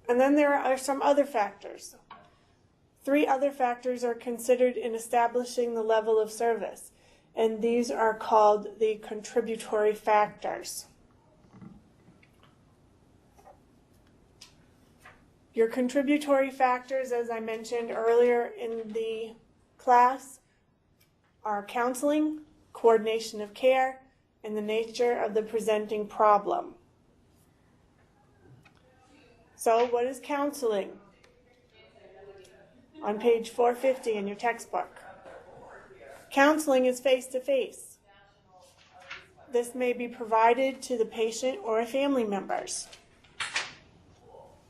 Speaker 1: And then there are some other factors. 3 other factors are considered in establishing the level of service, and these are called the contributory factors. Your contributory factors, as I mentioned earlier in the class, are counseling, coordination of care, and the nature of the presenting problem. So, what is counseling? On page 450 in your textbook. Counseling is face-to-face. This may be provided to the patient or family members.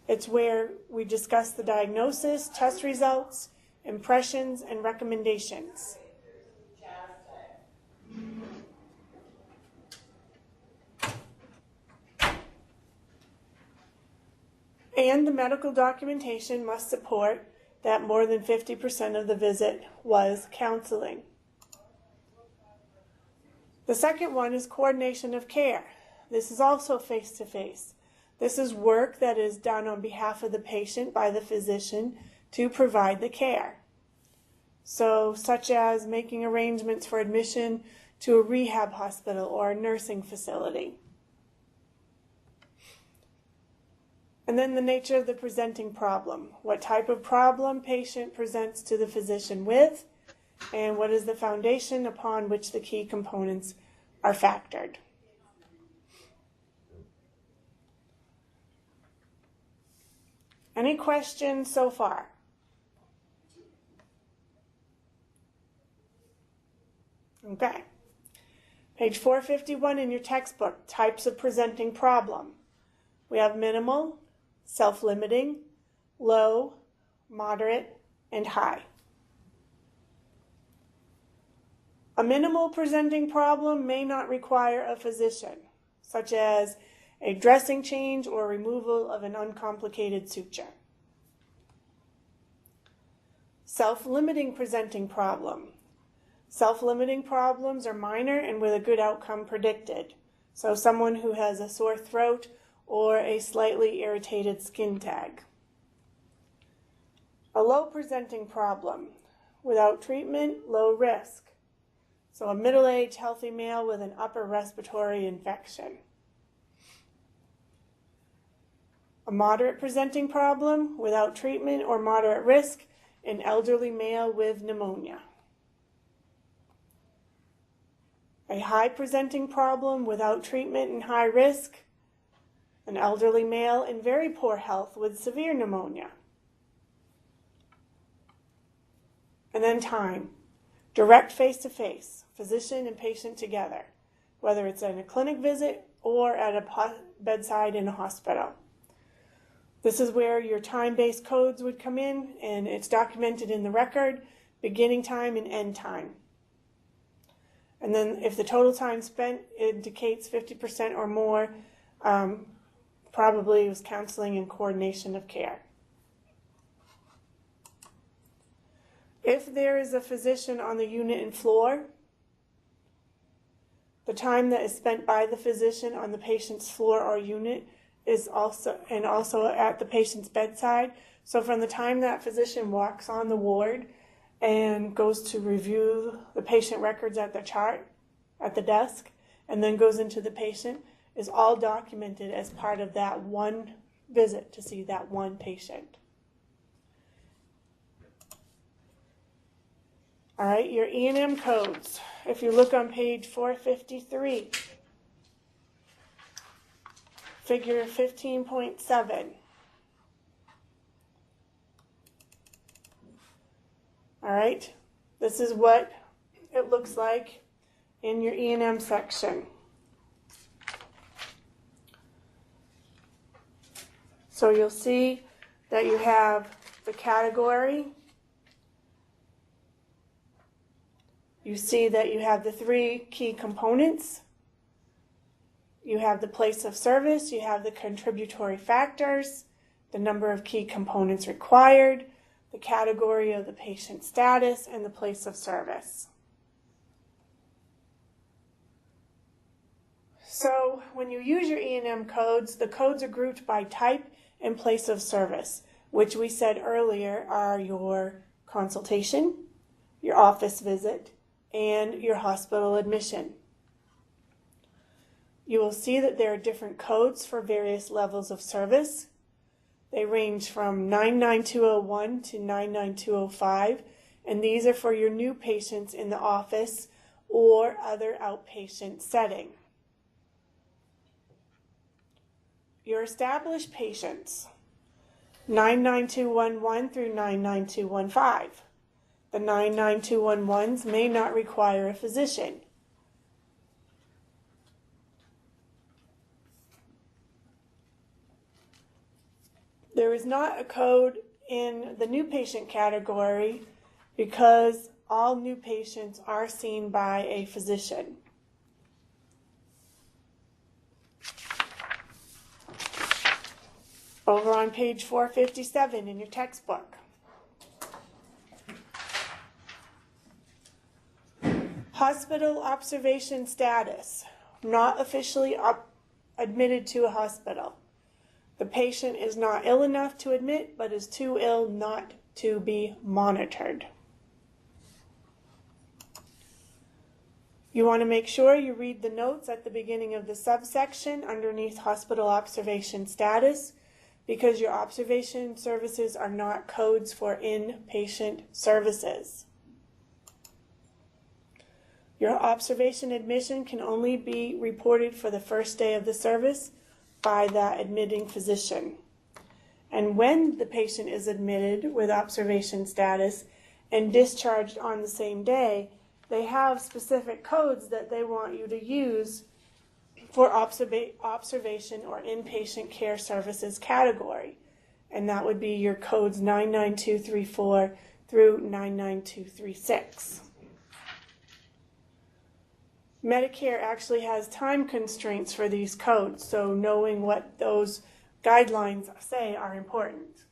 Speaker 1: It's where we discuss the diagnosis, test results, impressions, and recommendations. And the medical documentation must support that more than 50% of the visit was counseling. The second one is coordination of care. This is also face-to-face. This is work that is done on behalf of the patient by the physician to provide the care. So, such as making arrangements for admission to a rehab hospital or a nursing facility. And then the nature of the presenting problem. What type of problem patient presents to the physician with, and what is the foundation upon which the key components are factored. Any questions so far? Okay. Page 451 in your textbook, types of presenting problem. We have minimal, self-limiting, low, moderate, and high. A minimal presenting problem may not require a physician, such as a dressing change or removal of an uncomplicated suture. Self-limiting presenting problem. Self-limiting problems are minor and with a good outcome predicted. So someone who has a sore throat or a slightly irritated skin tag. A low presenting problem. Without treatment, low risk. So a middle-aged healthy male with an upper respiratory infection. A moderate presenting problem without treatment or moderate risk, an elderly male with pneumonia. A high presenting problem without treatment and high risk, an elderly male in very poor health with severe pneumonia. And then time. Direct face-to-face, physician and patient together, whether it's in a clinic visit or at a bedside in a hospital. This is where your time-based codes would come in, and it's documented in the record, beginning time and end time. And then if the total time spent indicates 50% or more, probably it was counseling and coordination of care. If there is a physician on the unit and floor, the time that is spent by the physician on the patient's floor or unit is also at the patient's bedside. So from the time that physician walks on the ward and goes to review the patient records at the chart at the desk and then goes into the patient is all documented as part of that one visit to see that one patient. All right, your E&M codes. If you look on page 453, figure 15.7. All right, this is what it looks like in your E&M section. So you'll see that you have the category. You see that you have the three key components. You have the place of service, you have the contributory factors, the number of key components required, the category of the patient status, and the place of service. So when you use your E&M codes, the codes are grouped by type and place of service, which we said earlier are your consultation, your office visit, and your hospital admission. You will see that there are different codes for various levels of service. They range from 99201 to 99205, and these are for your new patients in the office or other outpatient setting. Your established patients, 99211 through 99215. The 99211s may not require a physician. There is not a code in the new patient category because all new patients are seen by a physician. Over on page 457 in your textbook. Hospital observation status. Not officially admitted to a hospital. The patient is not ill enough to admit, but is too ill not to be monitored. You want to make sure you read the notes at the beginning of the subsection underneath hospital observation status, because your observation services are not codes for inpatient services. Your observation admission can only be reported for the first day of the service by that admitting physician. And when the patient is admitted with observation status and discharged on the same day, they have specific codes that they want you to use for observation or inpatient care services category. And that would be your codes 99234 through 99236. Medicare actually has time constraints for these codes, so knowing what those guidelines say are important.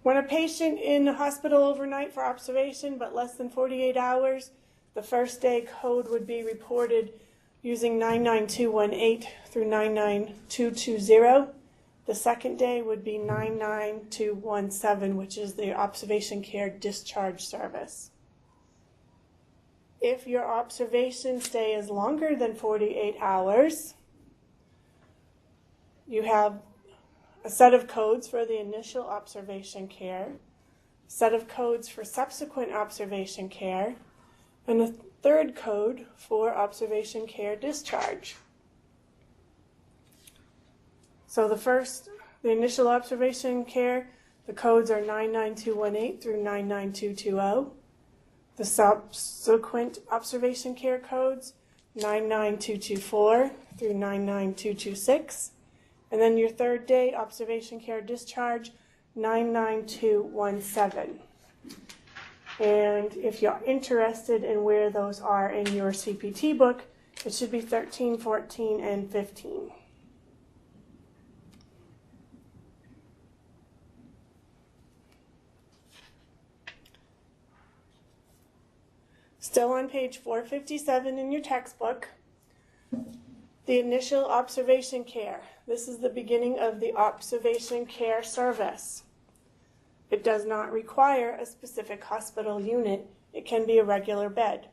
Speaker 1: When a patient in a hospital overnight for observation but less than 48 hours, the first day code would be reported using 99218 through 99220. The second day would be 99217, which is the observation care discharge service. If your observation stay is longer than 48 hours, you have a set of codes for the initial observation care, a set of codes for subsequent observation care, and a third code for observation care discharge. So the initial observation care, the codes are 99218 through 99220. The subsequent observation care codes, 99224 through 99226. And then your third day observation care discharge, 99217. And if you're interested in where those are in your CPT book, it should be 13, 14, and 15. Still on page 457 in your textbook, the initial observation care. This is the beginning of the observation care service. It does not require a specific hospital unit. It can be a regular bed.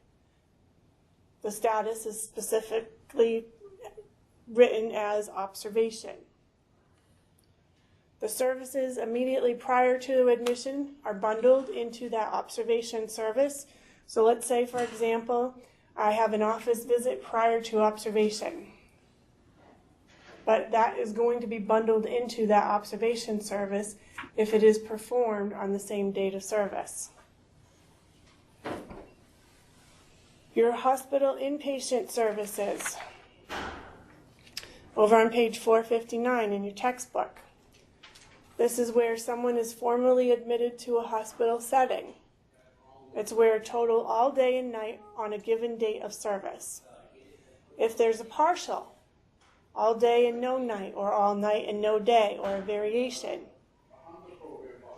Speaker 1: The status is specifically written as observation. The services immediately prior to admission are bundled into that observation service. So let's say, for example, I have an office visit prior to observation. But that is going to be bundled into that observation service if it is performed on the same date of service. Your hospital inpatient services, over on page 459 in your textbook. This is where someone is formally admitted to a hospital setting. It's where total all day and night on a given date of service. If there's a partial, all day and no night, or all night and no day, or a variation,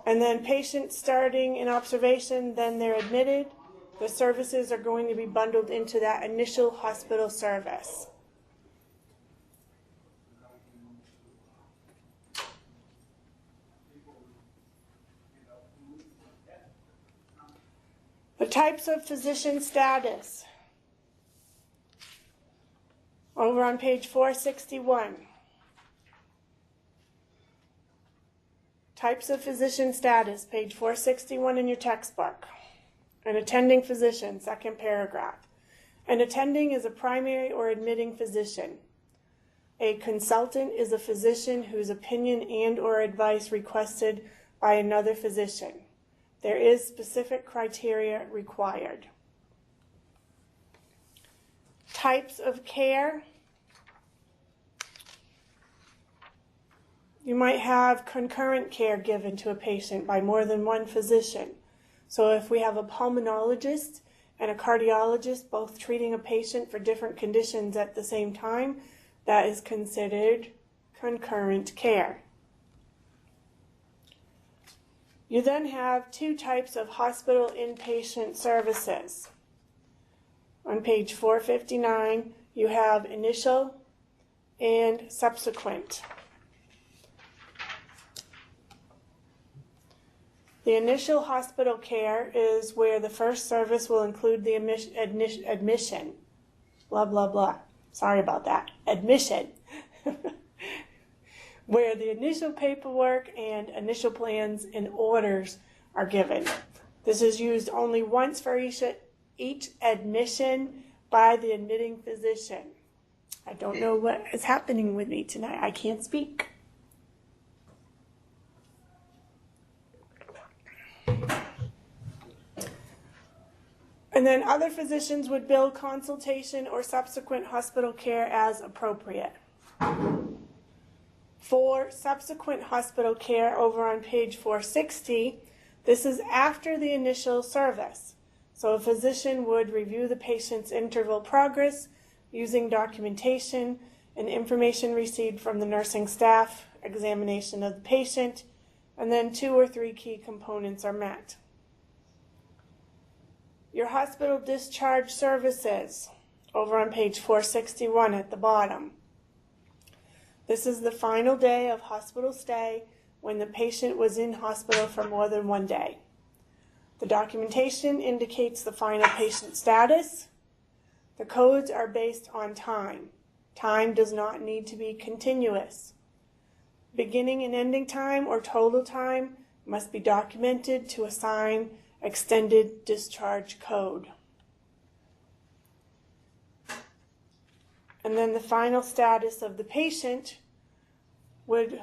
Speaker 1: and then patients starting in observation, then they're admitted, the services are going to be bundled into that initial hospital service. The types of physician status. Over on page 461. Types of physician status, page 461 in your textbook. An attending physician, second paragraph. An attending is a primary or admitting physician. A consultant is a physician whose opinion and or advice requested by another physician. There is specific criteria required. Types of care. You might have concurrent care given to a patient by more than one physician. So if we have a pulmonologist and a cardiologist both treating a patient for different conditions at the same time, that is considered concurrent care. You then have two types of hospital inpatient services. On page 459, you have initial and subsequent. The initial hospital care is where the first service will include the admission. Blah, blah, blah. Sorry about that. Admission. Where the initial paperwork and initial plans and orders are given. This is used only once for each admission by the admitting physician. I don't know what is happening with me tonight. I can't speak. And then other physicians would bill consultation or subsequent hospital care as appropriate. For subsequent hospital care, over on page 460, this is after the initial service. So a physician would review the patient's interval progress using documentation and information received from the nursing staff, examination of the patient, and then 2 or 3 key components are met. Your hospital discharge services, over on page 461 at the bottom. This is the final day of hospital stay when the patient was in hospital for more than 1 day. The documentation indicates the final patient status. The codes are based on time. Time does not need to be continuous. Beginning and ending time or total time must be documented to assign extended discharge code. And then the final status of the patient would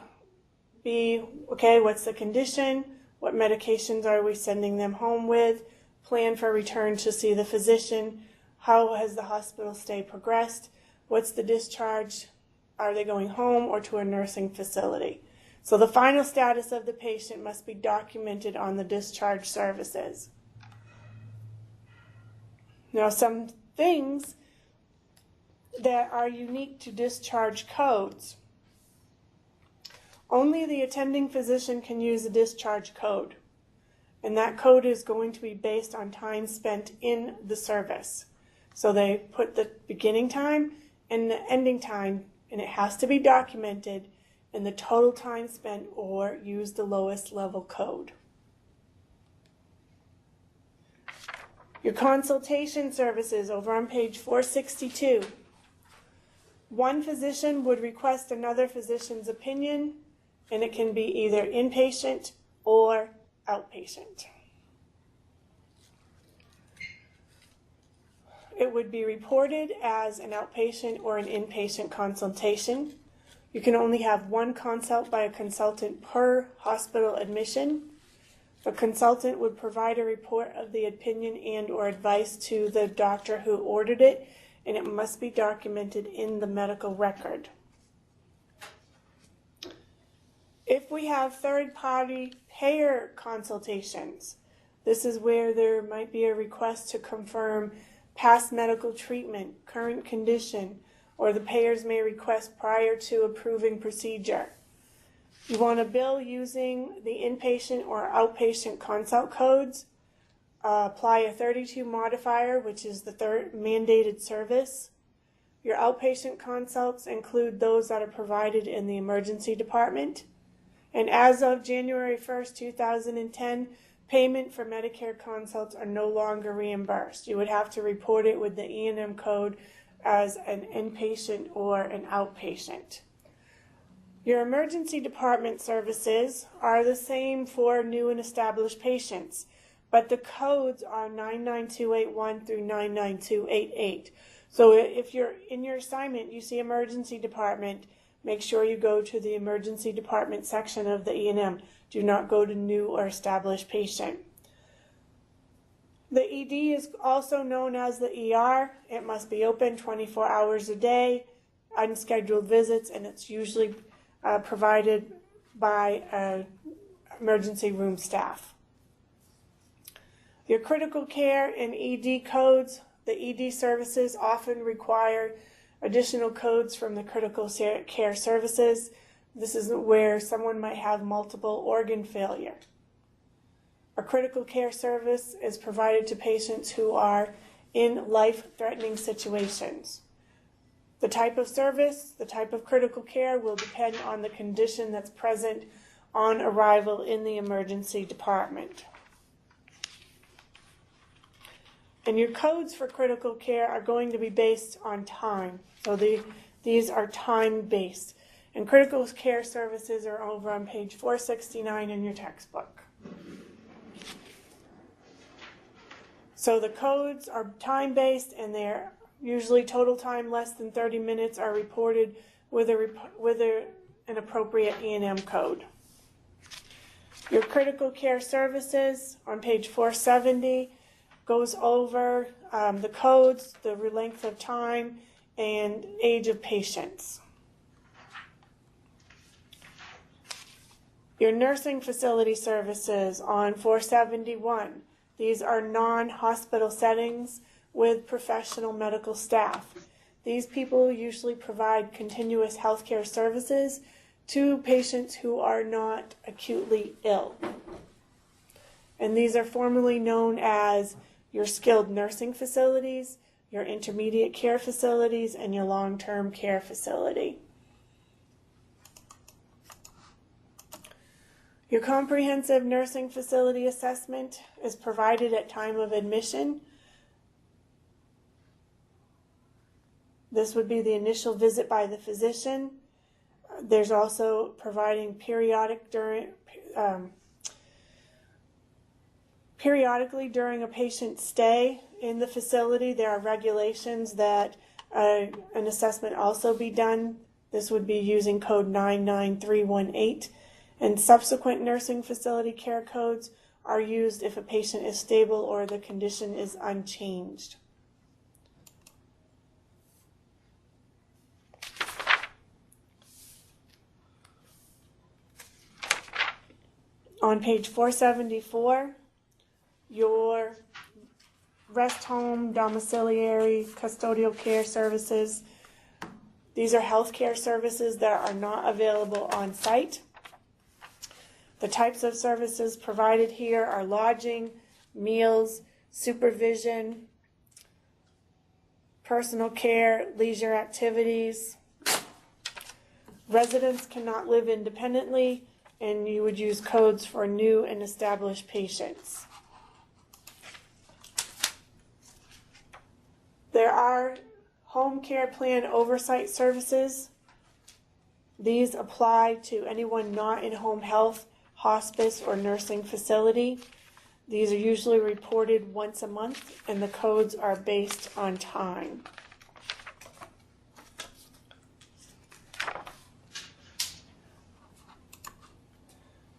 Speaker 1: be, okay, what's the condition? What medications are we sending them home with? Plan for return to see the physician. How has the hospital stay progressed? What's the discharge? Are they going home or to a nursing facility? So the final status of the patient must be documented on the discharge services. Now, some things that are unique to discharge codes. Only the attending physician can use a discharge code, and that code is going to be based on time spent in the service. So they put the beginning time and the ending time, and it has to be documented, and the total time spent, or use the lowest level code. Your consultation services over on page 462. One physician would request another physician's opinion, and it can be either inpatient or outpatient. It would be reported as an outpatient or an inpatient consultation. You can only have one consult by a consultant per hospital admission. The consultant would provide a report of the opinion and or advice to the doctor who ordered it, and it must be documented in the medical record. If we have third-party payer consultations, this is where there might be a request to confirm past medical treatment, current condition, or the payers may request prior to approving procedure. You want to bill using the inpatient or outpatient consult codes. Apply a 32 modifier, which is the third mandated service. Your outpatient consults include those that are provided in the emergency department. And as of January 1st, 2010, payment for Medicare consults are no longer reimbursed. You would have to report it with the E&M code as an inpatient or an outpatient. Your emergency department services are the same for new and established patients, but the codes are 99281 through 99288. So if you're in your assignment, you see emergency department, make sure you go to the emergency department section of the E&M. Do not go to new or established patient. The ED is also known as the ER. It must be open 24 hours a day, unscheduled visits, and it's usually provided by emergency room staff. Your critical care and ED codes, the ED services often require additional codes from the critical care services. This is where someone might have multiple organ failure. A critical care service is provided to patients who are in life-threatening situations. The type of service, the type of critical care will depend on the condition that's present on arrival in the emergency department. And your codes for critical care are going to be based on time. So these are time-based. And critical care services are over on page 469 in your textbook. So the codes are time-based, and they're usually total time less than 30 minutes are reported with an appropriate E&M code. Your critical care services on page 470 goes over the codes, the length of time, and age of patients. Your nursing facility services on 471. These are non-hospital settings with professional medical staff. These people usually provide continuous healthcare services to patients who are not acutely ill. And these are formally known as your skilled nursing facilities, your intermediate care facilities, and your long-term care facility. Your comprehensive nursing facility assessment is provided at time of admission. This would be the initial visit by the physician. There's also providing periodically during a patient's stay in the facility. There are regulations that an assessment also be done. This would be using code 99318. And subsequent nursing facility care codes are used if a patient is stable or the condition is unchanged. On page 474, your rest home, domiciliary, custodial care services. These are healthcare services that are not available on site. The types of services provided here are lodging, meals, supervision, personal care, leisure activities. Residents cannot live independently, and you would use codes for new and established patients. There are home care plan oversight services. These apply to anyone not in home health, hospice, or nursing facility. These are usually reported once a month, and the codes are based on time.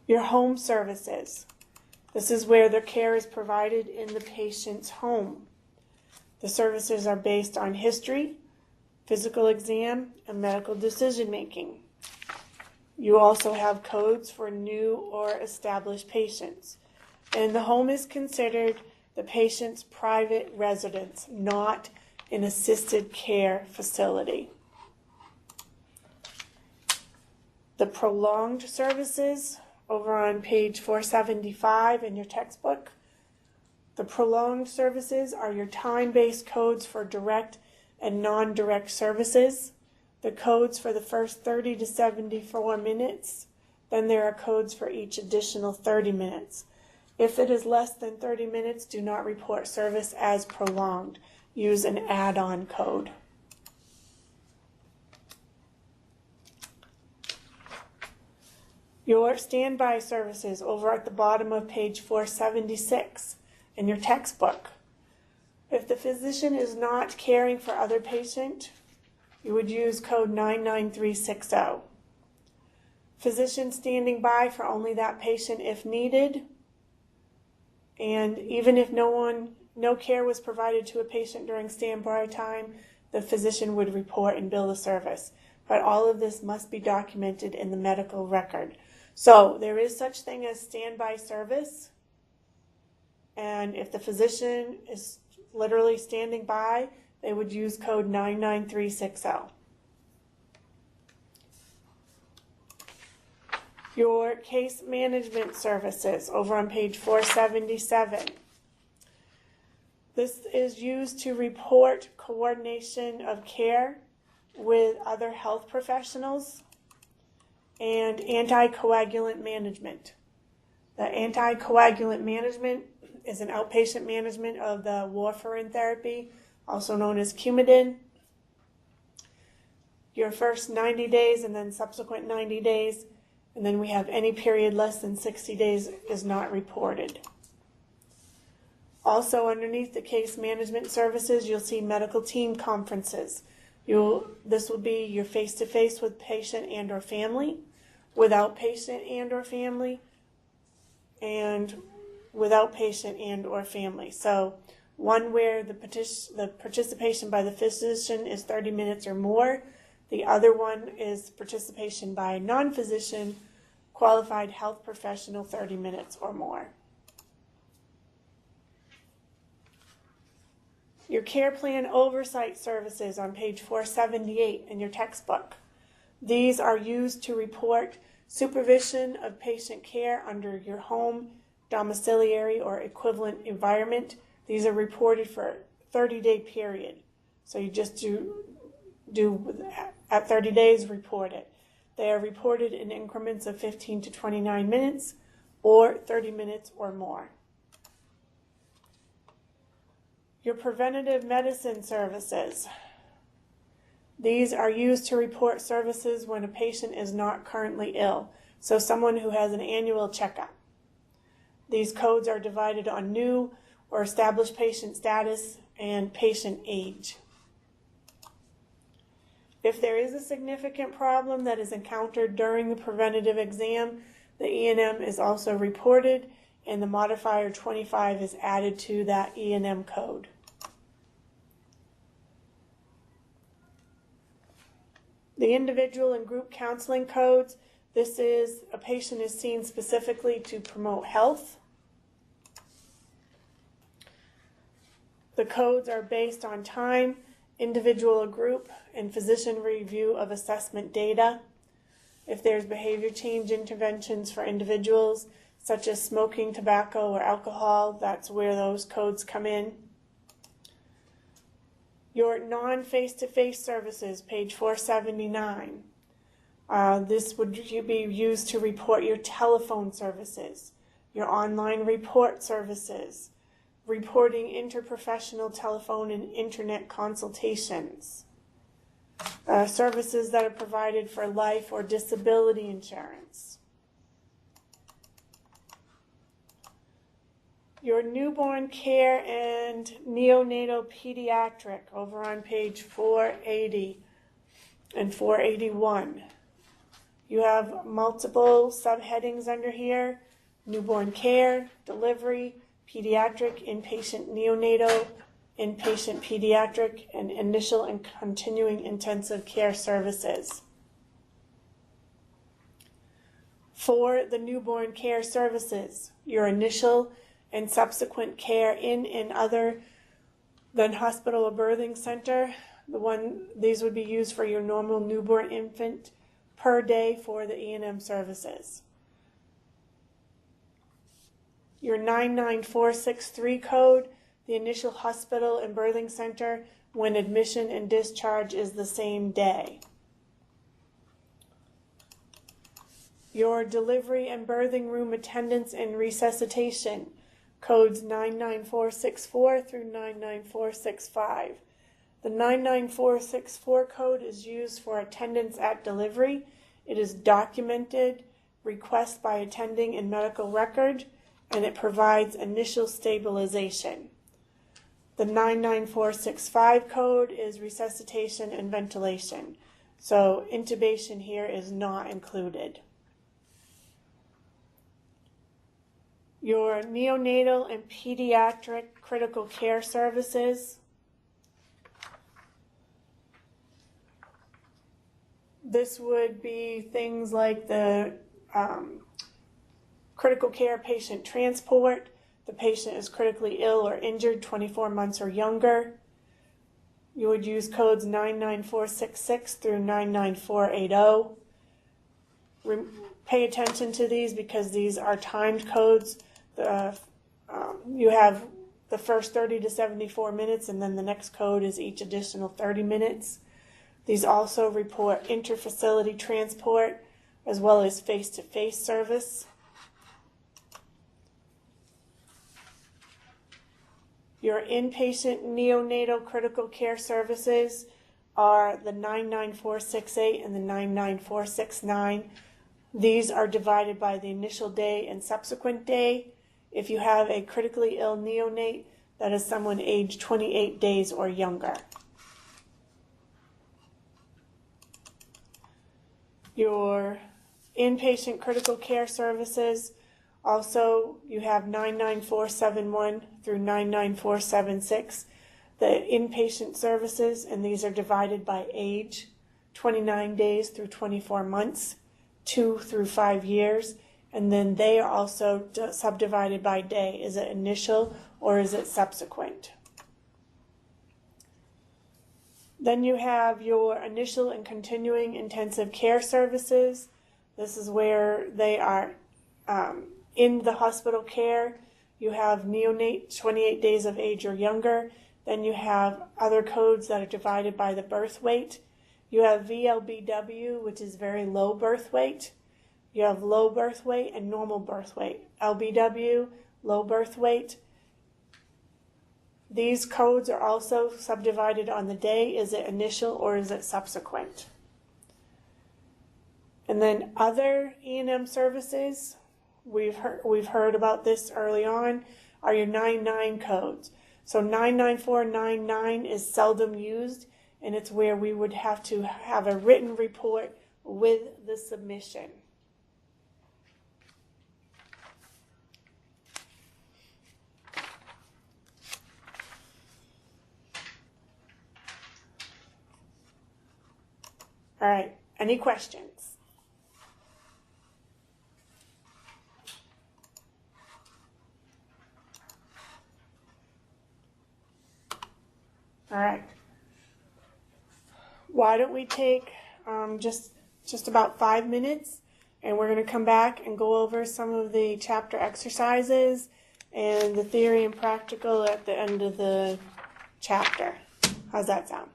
Speaker 1: Your home services. This is where the care is provided in the patient's home. The services are based on history, physical exam, and medical decision making. You also have codes for new or established patients. And the home is considered the patient's private residence, not an assisted care facility. The prolonged services, over on page 475 in your textbook. The prolonged services are your time-based codes for direct and non-direct services. The codes for the first 30 to 74 minutes, then there are codes for each additional 30 minutes. If it is less than 30 minutes, do not report service as prolonged. Use an add-on code. Your standby services over at the bottom of page 476 in your textbook. If the physician is not caring for other patient, you would use code 99360. Physician standing by for only that patient if needed. And even if no care was provided to a patient during standby time, the physician would report and bill the service. But all of this must be documented in the medical record. So there is such thing as standby service. And if the physician is literally standing by, they would use code 99360. Your case management services over on page 477. This is used to report coordination of care with other health professionals and anticoagulant management. The anticoagulant management is an outpatient management of the warfarin therapy, also known as Coumadin. Your first 90 days and then subsequent 90 days, and then we have any period less than 60 days is not reported. Also underneath the case management services, you'll see medical team conferences. This will be your face-to-face with patient and or family, without patient and or family, and without patient and or family. So one where the participation by the physician is 30 minutes or more. The other one is participation by a non-physician, qualified health professional, 30 minutes or more. Your care plan oversight services on page 478 in your textbook. These are used to report supervision of patient care under your home, domiciliary, or equivalent environment. These are reported for a 30-day period. So you just do at 30 days, report it. They are reported in increments of 15 to 29 minutes. or 30 minutes or more. Your preventative medicine services. These are used to report services when a patient is not currently ill, so someone who has an annual checkup. These codes are divided on new or established patient status and patient age. If there is a significant problem that is encountered during the preventative exam, the E&M is also reported and the modifier 25 is added to that E&M code. The individual and group counseling codes, this is a patient is seen specifically to promote health. The codes are based on time, individual or group, and physician review of assessment data. If there's behavior change interventions for individuals, such as smoking, tobacco, or alcohol, that's where those codes come in. Your non-face-to-face services, page 479. This would be used to report your telephone services, your online report services, reporting interprofessional telephone and internet consultations, services that are provided for life or disability insurance. Your newborn care and neonatal pediatric over on page 480 and 481. You have multiple subheadings under here: newborn care, delivery, pediatric, inpatient neonatal, inpatient pediatric, and initial and continuing intensive care services. For the newborn care services, your initial and subsequent care in and other than hospital or birthing center, these would be used for your normal newborn infant per day for the E&M services. Your 99463 code, the initial hospital and birthing center when admission and discharge is the same day. Your delivery and birthing room attendance and resuscitation, codes 99464 through 99465. The 99464 code is used for attendance at delivery. It is documented, request by attending in medical record, and it provides initial stabilization. The 99465 code is resuscitation and ventilation. So intubation here is not included. Your neonatal and pediatric critical care services. This would be things like the critical care patient transport. The patient is critically ill or injured 24 months or younger. You would use codes 99466 through 99480. Pay attention to these because these are timed codes. You have the first 30 to 74 minutes, and then the next code is each additional 30 minutes. These also report interfacility transport as well as face-to-face service. Your inpatient neonatal critical care services are the 99468 and the 99469. These are divided by the initial day and subsequent day. If you have a critically ill neonate, that is someone aged 28 days or younger. Your inpatient critical care services, also you have 99471 through 99476. The inpatient services, and these are divided by age, 29 days through 24 months, 2 through 5 years, and then they are also subdivided by day. Is it initial or is it subsequent? Then you have your initial and continuing intensive care services. This is where they are in the hospital care. You have neonate, 28 days of age or younger. Then you have other codes that are divided by the birth weight. You have VLBW, which is very low birth weight. You have low birth weight and normal birth weight. LBW, low birth weight. These codes are also subdivided on the day. Is it initial or is it subsequent? And then other E&M services, we've heard about this early on, are your 99 codes. So 99499 is seldom used, and it's where we would have to have a written report with the submission. All right, any questions? All right. Why don't we take just about 5 minutes, and we're going to come back and go over some of the chapter exercises and the theory and practical at the end of the chapter. How's that sound?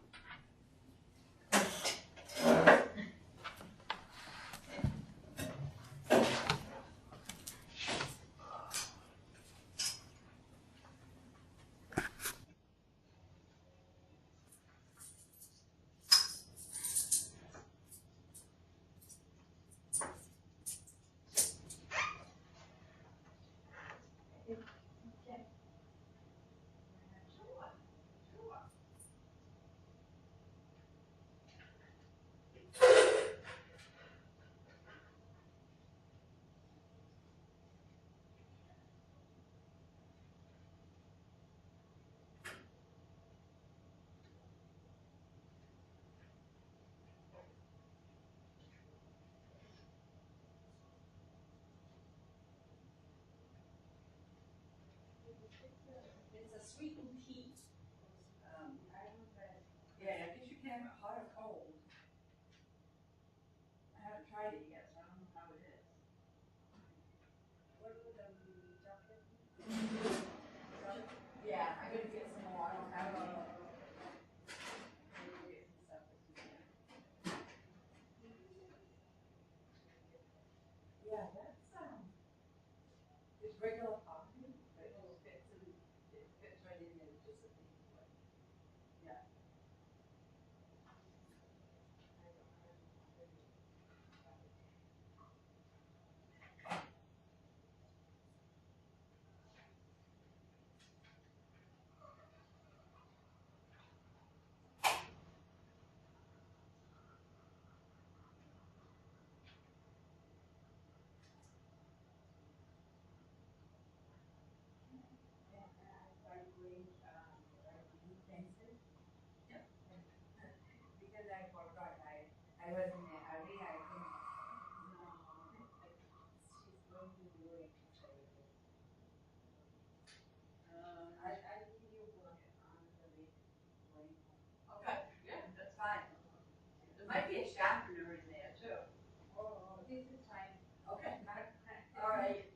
Speaker 5: It's a sweetened tea. Yeah, I guess you can have it hot or cold. I haven't tried it yet, so I don't know how it is. What would chocolate? Yeah, I'm gonna get some more. I don't have any. Maybe get some stuff this weekend. Yeah, that's it's regular coffee, but it just fits in. It fits right in there, just a thing. Yeah. Because I forgot, I was in a hurry, I couldn't. No, she's going to do it. I'll give you one on the way going home. Okay, yeah, that's fine. There might be a sharpener in there too. Oh, this is fine. Okay, all right.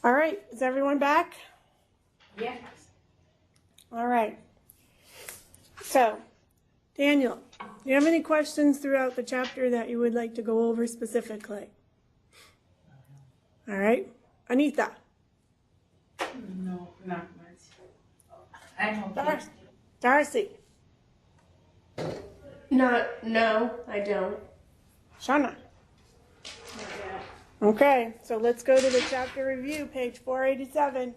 Speaker 1: All right, is everyone back?
Speaker 4: Yeah.
Speaker 1: All right. So, Daniel, do you have any questions throughout the chapter that you would like to go over specifically? All right. Anita.
Speaker 4: No, not much. I'm okay.
Speaker 1: Darcy.
Speaker 3: No, I don't.
Speaker 1: Shauna. Okay, so let's go to the chapter review, page 487.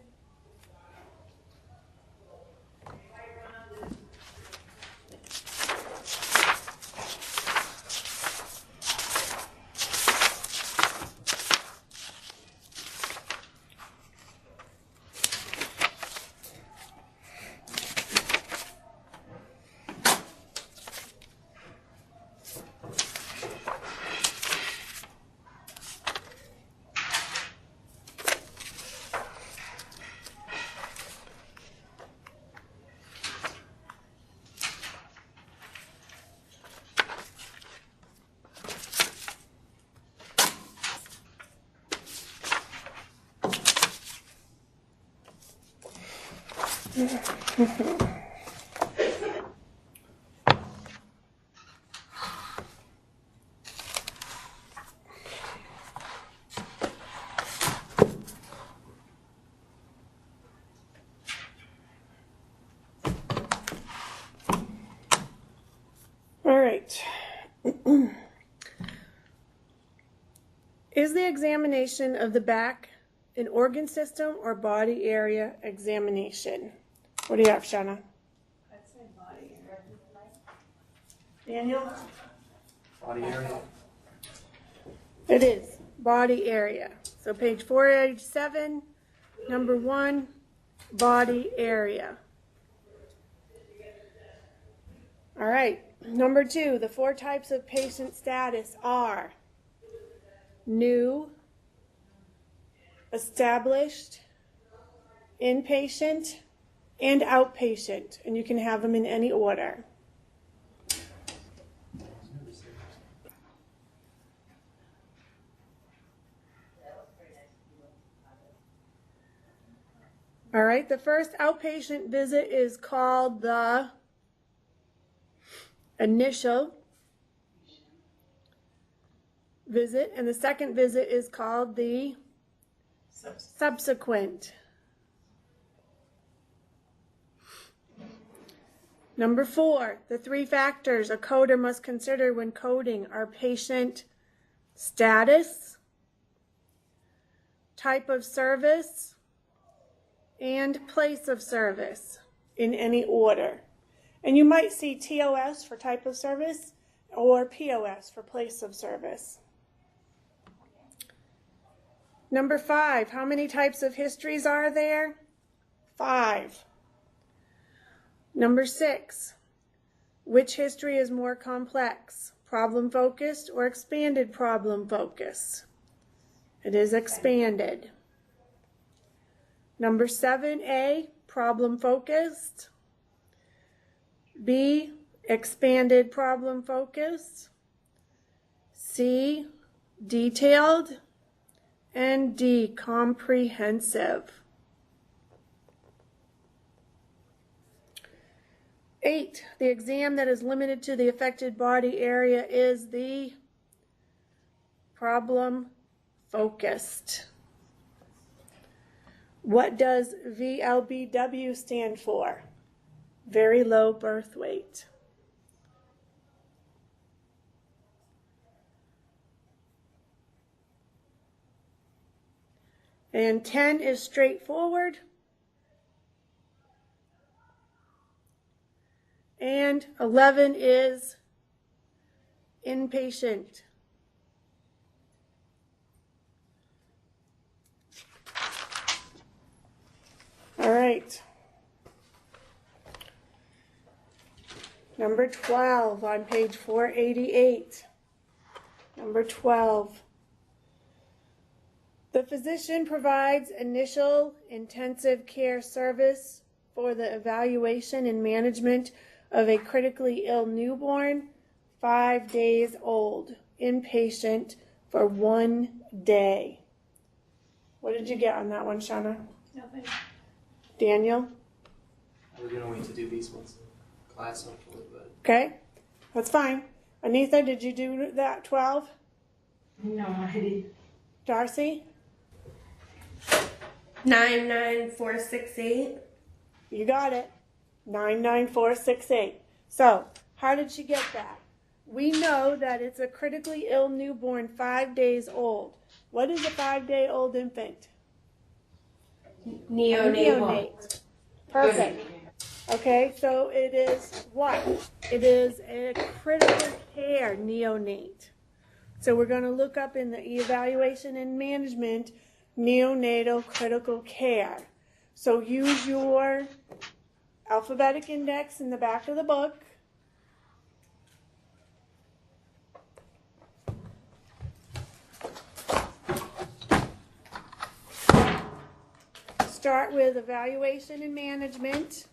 Speaker 1: All right. Is the examination of the back an organ system or body area examination? What do you have, Shauna?
Speaker 4: I'd say body area.
Speaker 1: Daniel?
Speaker 2: Body area.
Speaker 1: It is body area. So page 487, number 1, body area. All right. Number 2, the 4 types of patient status are new, established, inpatient, and outpatient. And you can have them in any order. All right, the first outpatient visit is called the initial visit, and the second visit is called the subsequent. Number 4, the 3 factors a coder must consider when coding are patient status, type of service, and place of service in any order. And you might see TOS for type of service or POS for place of service. Number 5, how many types of histories are there? 5. Number 6, which history is more complex, problem-focused or expanded problem-focus? It is expanded. Number 7A, problem-focused. B, expanded problem-focused. C, detailed. And D, comprehensive. 8, the exam that is limited to the affected body area is the problem-focused. What does VLBW stand for? Very low birth weight. And 10 is straightforward. And 11 is inpatient. All right. Number 12 on page 488. Number 12. The physician provides initial intensive care service for the evaluation and management of a critically ill newborn, 5 days old, inpatient for 1 day. What did you get on that one, Shauna?
Speaker 3: Nothing.
Speaker 1: Daniel?
Speaker 2: We're gonna wait to do these ones in class hopefully, but
Speaker 1: Okay, that's fine. Anitha, did you do that 12?
Speaker 4: No, I didn't.
Speaker 1: Darcy?
Speaker 3: 99468.
Speaker 1: You got it. 99468. So, how did she get that? We know that it's a critically ill newborn 5 days old. What is a 5-day-old infant?
Speaker 3: Neonatal.
Speaker 1: Perfect. Okay, so it is what? It is a critical care neonate. So we're going to look up in the evaluation and management neonatal critical care. So use your alphabetic index in the back of the book. Start with evaluation and management.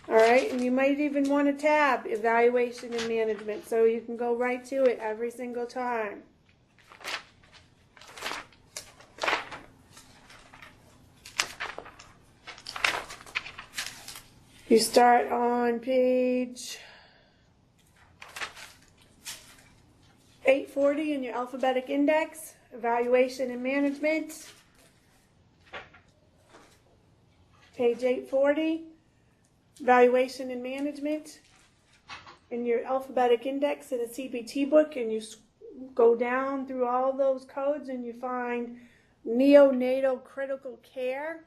Speaker 1: All right, and you might even want to tab evaluation and management so you can go right to it every single time. You start on page 840 in your alphabetic index, evaluation and management. Page 840, evaluation and management. In your alphabetic index in a CPT book, and you go down through all those codes and you find neonatal critical care.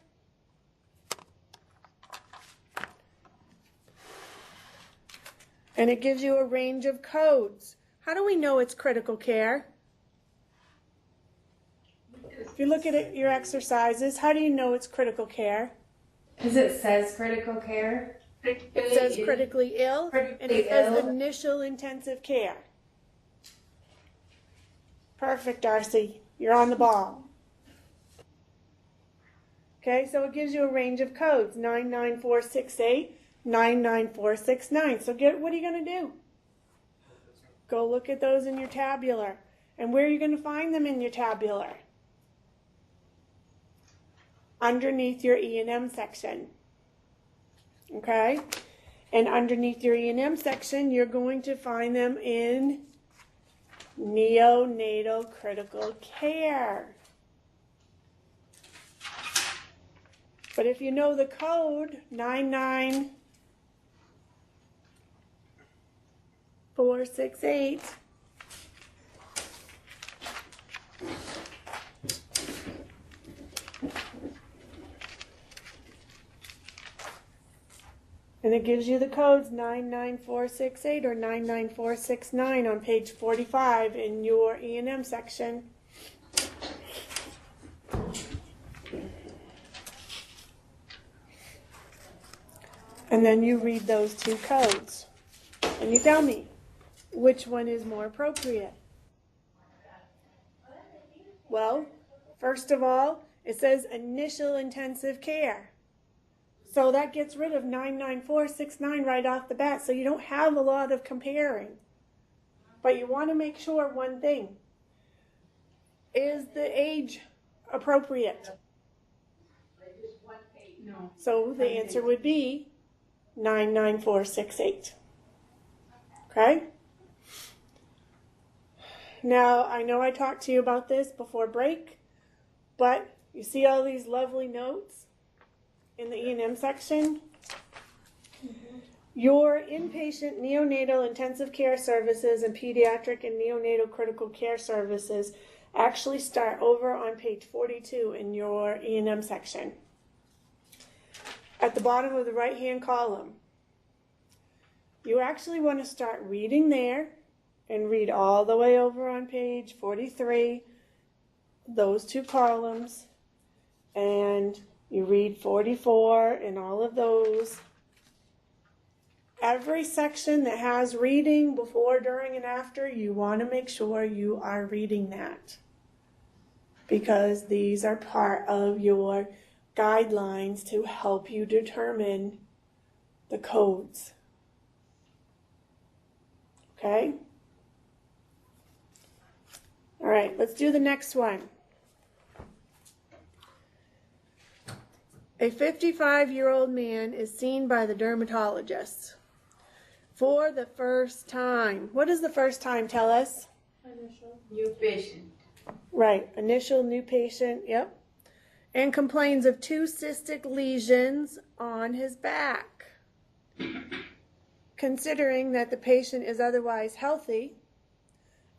Speaker 1: And it gives you a range of codes. How do we know it's critical care? If you look at it, your exercises, how do you know it's critical care?
Speaker 3: Because it says critical care.
Speaker 1: It says critically ill, and it says initial intensive care. Perfect, Darcy. You're on the ball. Okay, so it gives you a range of codes, 99468, 99469. So what are you going to do? Go look at those in your tabular. And where are you going to find them in your tabular? Underneath your E&M section. Okay? And underneath your E&M section, you're going to find them in neonatal critical care. But if you know the code, 99468, and it gives you the codes 99468 or 99469 on page 45 in your E&M section. And then you read those two codes. And you tell me which one is more appropriate. Well, first of all, it says initial intensive care. So that gets rid of 99469 right off the bat, so you don't have a lot of comparing. But you want to make sure one thing. Is the age appropriate?
Speaker 4: No.
Speaker 1: So the answer would be 99468. Okay? Now, I know I talked to you about this before break, but you see all these lovely notes in the E&M section? Mm-hmm. Your inpatient neonatal intensive care services and pediatric and neonatal critical care services actually start over on page 42 in your E&M section. At the bottom of the right-hand column, you actually want to start reading there and read all the way over on page 43, those two columns, and you read 44 and all of those. Every section that has reading before, during, and after, you want to make sure you are reading that, because these are part of your guidelines to help you determine the codes. Okay? All right, let's do the next one. A 55-year-old man is seen by the dermatologist for the first time. What does the first time tell us?
Speaker 4: New patient.
Speaker 1: Right, initial new patient, yep. And complains of 2 cystic lesions on his back. Considering that the patient is otherwise healthy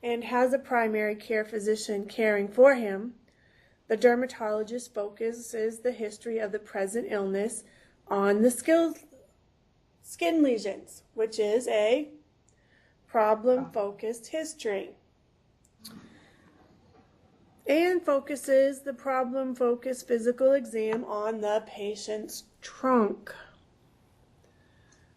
Speaker 1: and has a primary care physician caring for him, the dermatologist focuses the history of the present illness on the skin lesions, which is a problem-focused history. And focuses the problem-focused physical exam on the patient's trunk.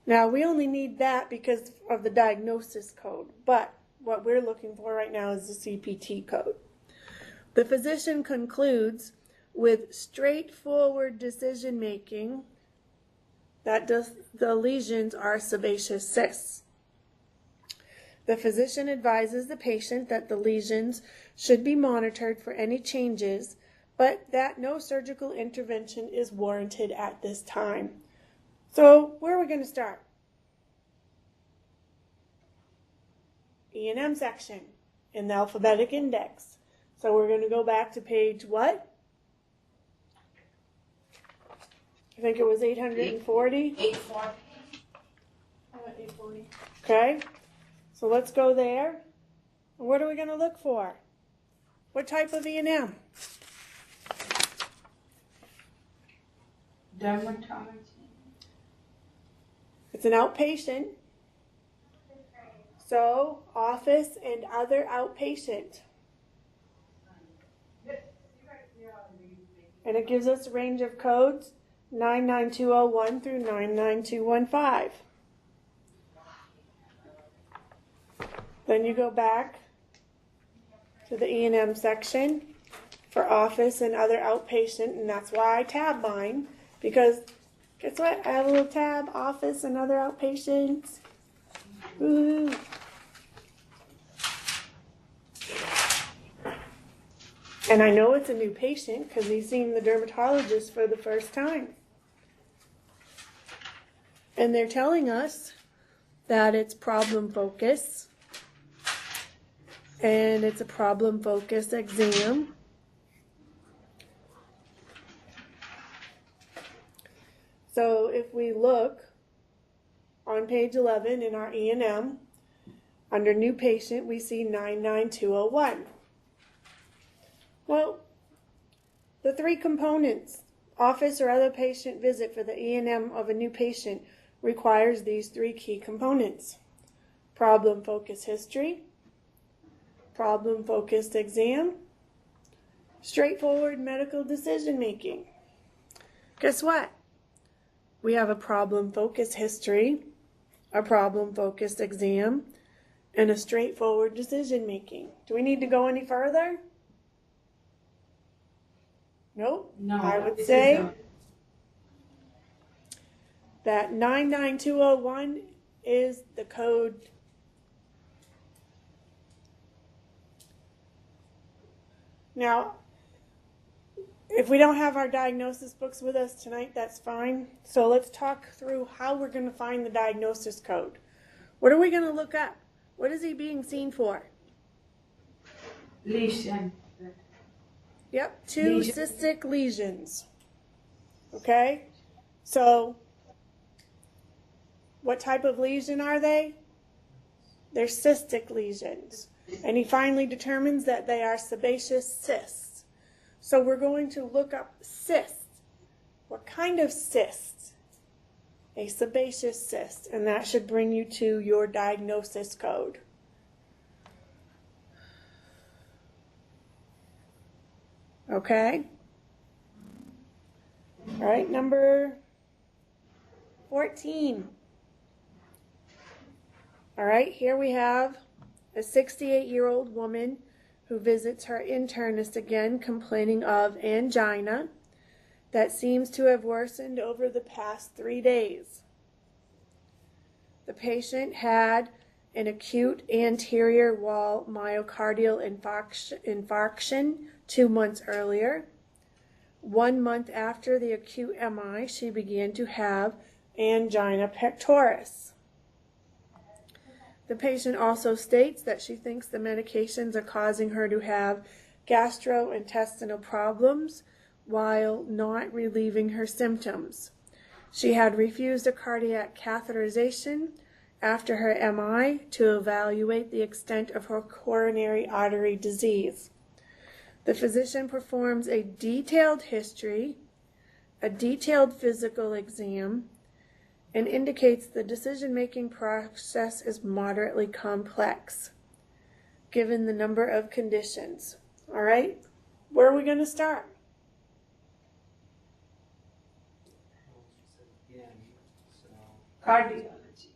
Speaker 1: Now, we only need that because of the diagnosis code, but what we're looking for right now is the CPT code. The physician concludes with straightforward decision-making that the lesions are sebaceous cysts. The physician advises the patient that the lesions should be monitored for any changes, but that no surgical intervention is warranted at this time. So, where are we going to start? E&M section in the alphabetic index. So we're going to go back to page what? I think it was 840.
Speaker 4: 840.
Speaker 1: Okay. So let's go there. What are we going to look for? What type of E&M?
Speaker 4: Dermatology.
Speaker 1: It's an outpatient. So, office and other outpatient. And it gives us a range of codes 99201 through 99215. Then you go back to the E&M section for office and other outpatient, and that's why I tab mine, because guess what? I have a little tab, office and other outpatients. Ooh. And I know it's a new patient because he's seen the dermatologist for the first time. And they're telling us that it's problem focus and it's a problem focused exam. So if we look on page 11 in our E&M, under new patient, we see 99201. Well, the 3 components, office or other patient visit for the E&M of a new patient, requires these 3 key components. Problem-focused history, problem-focused exam, straightforward medical decision-making. Guess what? We have a problem-focused history, a problem-focused exam, and a straightforward decision-making. Do we need to go any further? Nope.
Speaker 4: No,
Speaker 1: I would
Speaker 4: this
Speaker 1: say
Speaker 4: is
Speaker 1: that 99201 is the code. Now, if we don't have our diagnosis books with us tonight, that's fine. So let's talk through how we're going to find the diagnosis code. What are we going to look up? What is he being seen for?
Speaker 4: lesion.
Speaker 1: Yep, 2
Speaker 4: Lesion.
Speaker 1: cystic lesions. Okay? So, what type of lesion are they? They're cystic lesions. And he finally determines that they are sebaceous cysts. So we're going to look up cysts. What kind of cyst? A sebaceous cyst. And that should bring you to your diagnosis code. Okay? All right, number 14. All right, here we have a 68-year-old woman who visits her internist again, complaining of angina that seems to have worsened over the past 3 days. The patient had an acute anterior wall myocardial infarction 2 months earlier. 1 month after the acute MI, she began to have angina pectoris. The patient also states that she thinks the medications are causing her to have gastrointestinal problems while not relieving her symptoms. She had refused a cardiac catheterization after her MI to evaluate the extent of her coronary artery disease. The physician performs a detailed history, a detailed physical exam, and indicates the decision-making process is moderately complex, given the number of conditions. All right, where are we going to start?
Speaker 4: Cardiology.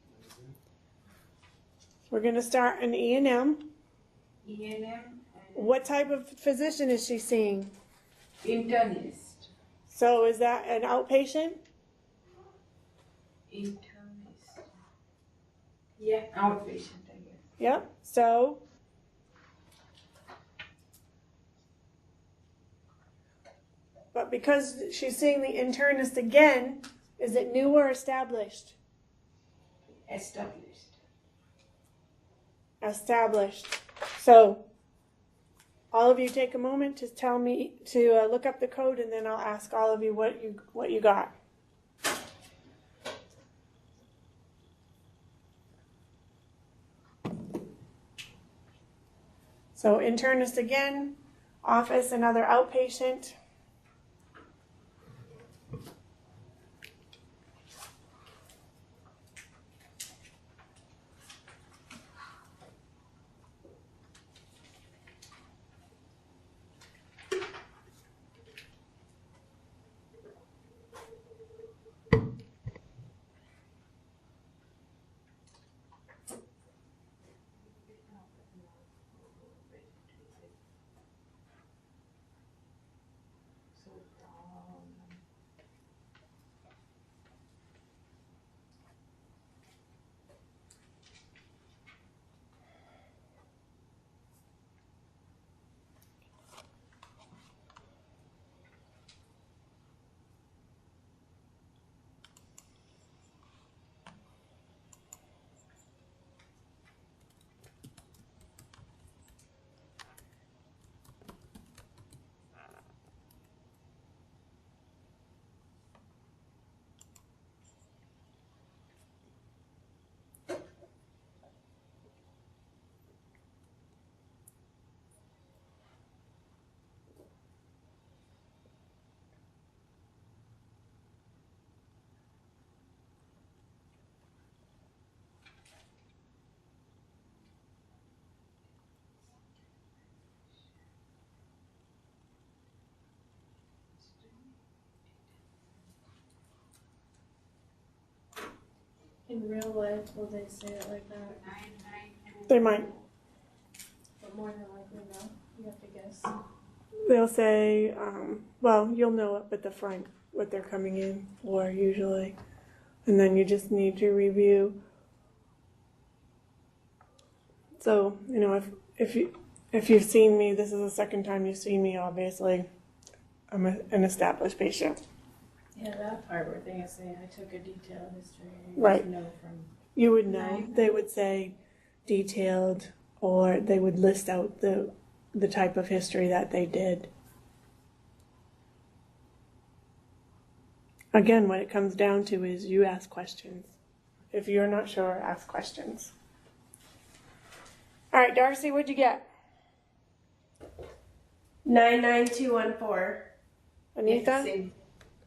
Speaker 1: We're going to start an E&M.
Speaker 4: E&M and
Speaker 1: What type of physician is she seeing?
Speaker 4: internist.
Speaker 1: So is that an outpatient?
Speaker 4: Internist. Yeah, outpatient, I guess.
Speaker 1: Yep. So but because she's seeing the internist again, is it new or established?
Speaker 4: Established.
Speaker 1: Established. So all of you take a moment to tell me to look up the code, and then I'll ask all of you what you got. So internist again, office another outpatient.
Speaker 3: In real life, will they say it like that?
Speaker 4: 992.
Speaker 1: They might.
Speaker 3: But more than likely, no. You have to guess.
Speaker 1: They'll say, well, you'll know up at the front what they're coming in for usually. And then you just need to review. So, you know, if you've seen me, this is the second time you've seen me, obviously. I'm an established patient.
Speaker 3: Yeah, that part where they say I took a detailed history. You
Speaker 1: Right.
Speaker 3: just know from.
Speaker 1: You would know. They would say detailed, or they would list out the type of history that they did. Again, what it comes down to is you ask questions. If you're not sure, ask questions. All right, Darcy, what'd you get?
Speaker 3: 99214.
Speaker 1: Anita?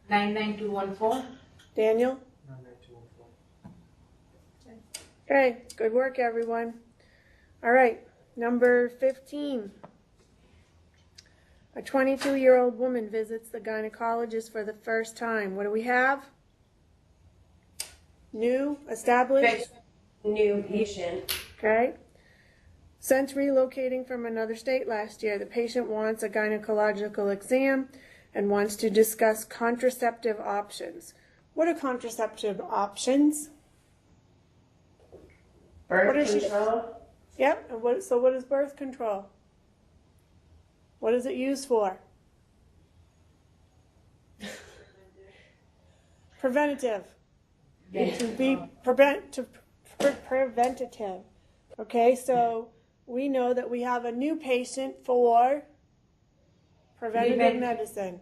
Speaker 4: 99214.
Speaker 1: Daniel?
Speaker 2: 99214.
Speaker 1: Okay, good work, everyone. All right, number 15. A 22-year-old woman visits the gynecologist for the first time. What do we have? New, established?
Speaker 3: New patient.
Speaker 1: Okay. Since relocating from another state last year, the patient wants a gynecological exam and wants to discuss contraceptive options. What are contraceptive options? What
Speaker 3: Birth
Speaker 1: is she-
Speaker 3: control.
Speaker 1: Yep. And what is birth control? What is it used for? Preventative. To be preventative. Okay, so we know that we have a new patient for preventative medicine.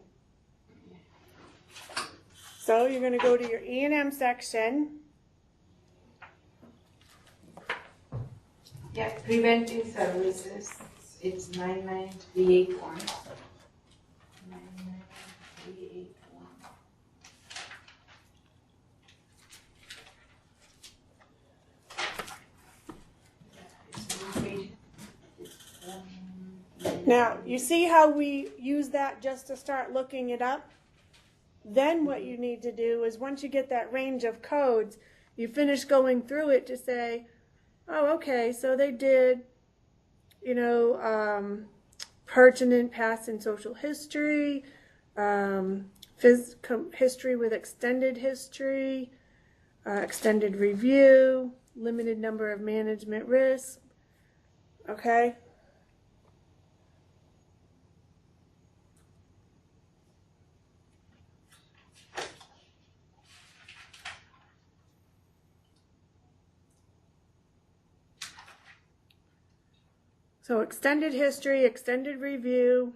Speaker 1: So you're going to go to your E&M section.
Speaker 4: Yeah, preventive services. It's 99381. 99381.
Speaker 1: Now, you see how we use that just to start looking it up? Then what you need to do is once you get that range of codes, you finish going through it to say, oh, okay, so they did, pertinent past and social history, history with extended history, extended review, limited number of management risks, okay? So extended history, extended review.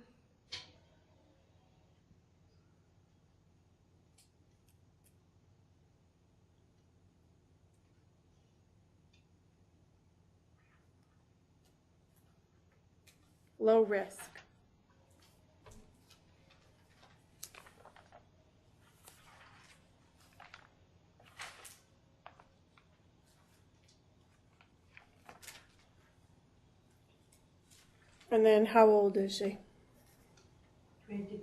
Speaker 1: Low risk. And then how old is she?
Speaker 4: 23.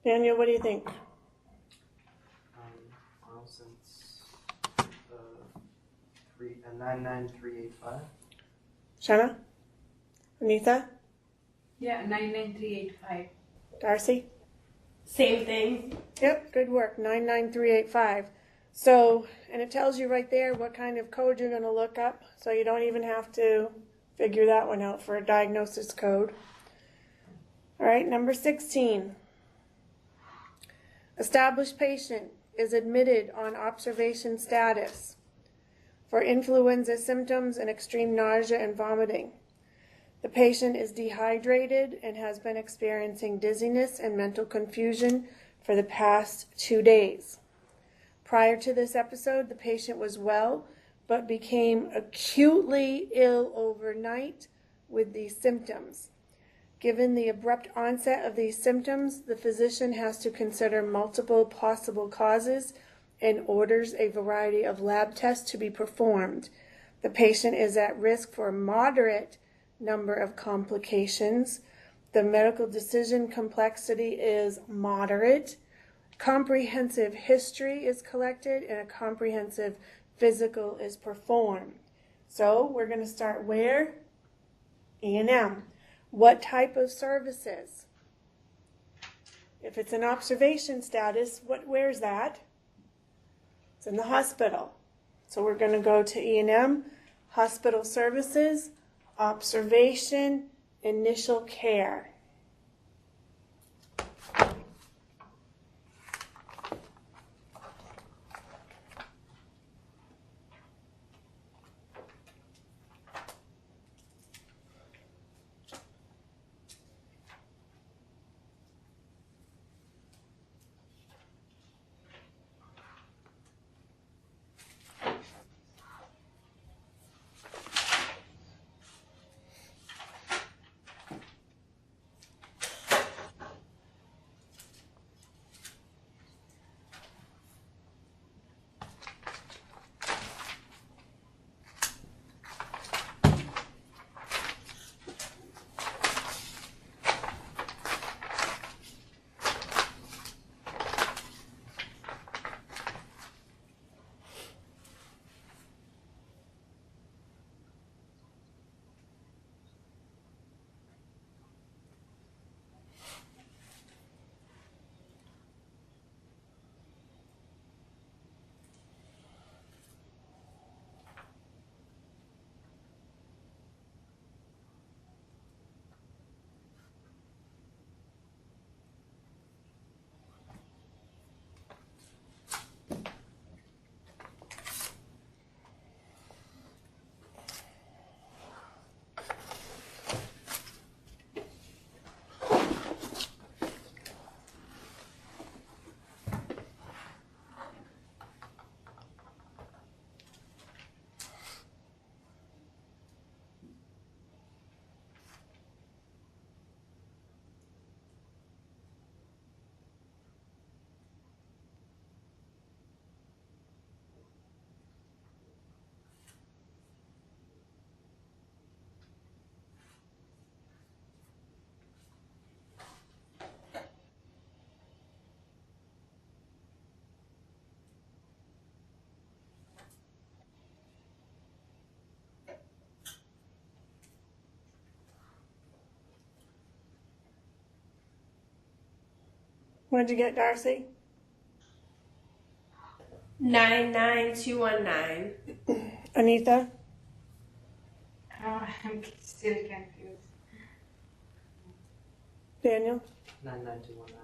Speaker 1: Daniel, what do you think?
Speaker 2: Well, since 99385.
Speaker 1: Shanna? Anita?
Speaker 4: Yeah, 99385.
Speaker 1: Darcy?
Speaker 3: Same thing.
Speaker 1: Yep, good work. 99385. So, and it tells you right there what kind of code you're going to look up, so you don't even have to figure that one out for a diagnosis code. All right, number 16. Established patient is admitted on observation status for influenza symptoms and extreme nausea and vomiting. The patient is dehydrated and has been experiencing dizziness and mental confusion for the past 2 days. Prior to this episode, the patient was well, but became acutely ill overnight with these symptoms. Given the abrupt onset of these symptoms, the physician has to consider multiple possible causes and orders a variety of lab tests to be performed. The patient is at risk for a moderate number of complications. The medical decision complexity is moderate. Comprehensive history is collected and a comprehensive physical is performed. So we're going to start where? E&M. What type of services? If it's an observation status, where's that? It's in the hospital. So we're going to go to E&M, hospital services, observation, initial care. What did you get, Darcy?
Speaker 3: 99219.
Speaker 1: Anita?
Speaker 4: Oh, I'm still confused.
Speaker 1: Daniel?
Speaker 2: 99219.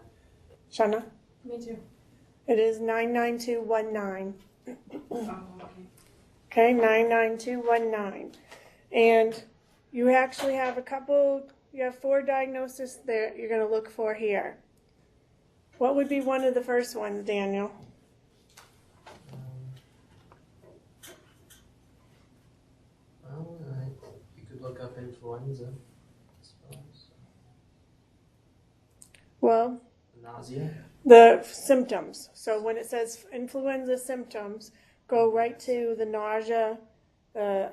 Speaker 1: Shana?
Speaker 3: Me too.
Speaker 1: It is 99219.
Speaker 4: Oh, okay.
Speaker 1: Okay, 99219. And you actually have you have 4 diagnoses that you're going to look for here. What would be one of the first ones, Daniel?
Speaker 2: Well, you could look up influenza, I suppose.
Speaker 1: Well,
Speaker 2: Nausea.
Speaker 1: the symptoms. So when it says influenza symptoms, go right to the nausea. It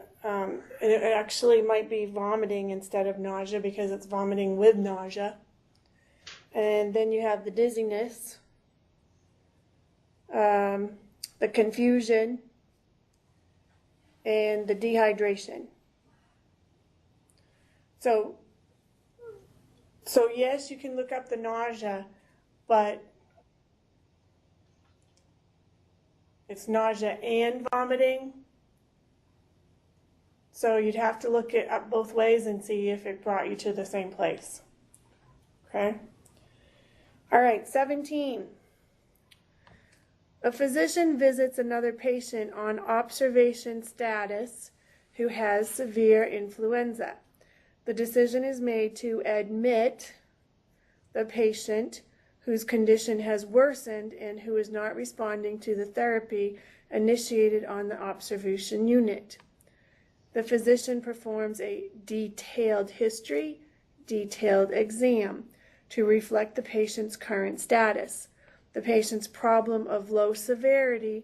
Speaker 1: actually might be vomiting instead of nausea because it's vomiting with nausea. And then you have the dizziness, the confusion, and the dehydration. So yes, you can look up the nausea, but it's nausea and vomiting. So you'd have to look it up both ways and see if it brought you to the same place. Okay? All right, 17. A physician visits another patient on observation status who has severe influenza. The decision is made to admit the patient whose condition has worsened and who is not responding to the therapy initiated on the observation unit. The physician performs a detailed history, detailed exam to reflect the patient's current status. the patient's problem of low severity,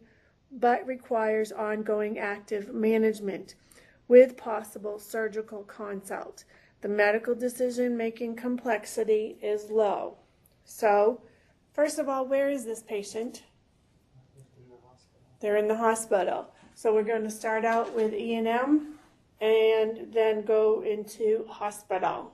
Speaker 1: but requires ongoing active management with possible surgical consult. The medical decision-making complexity is low. So, first of all, where is this patient?
Speaker 2: In the hospital.
Speaker 1: They're in the hospital. So we're going to start out with E&M and then go into hospital.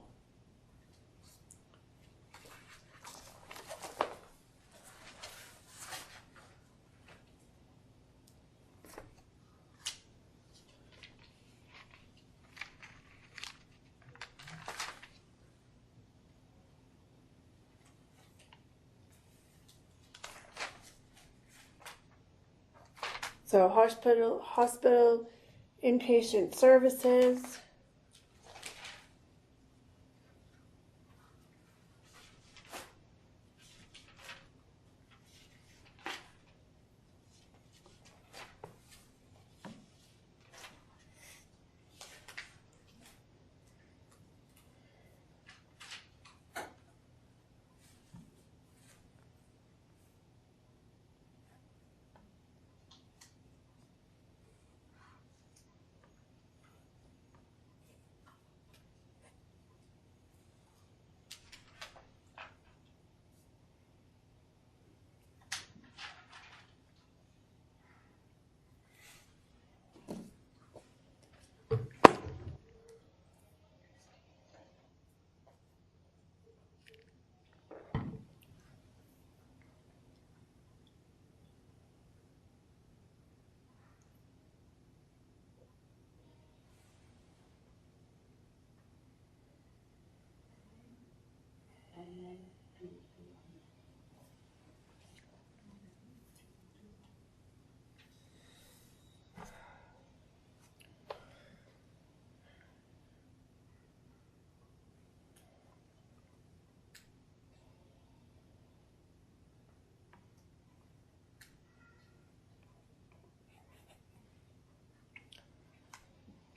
Speaker 1: So hospital inpatient services.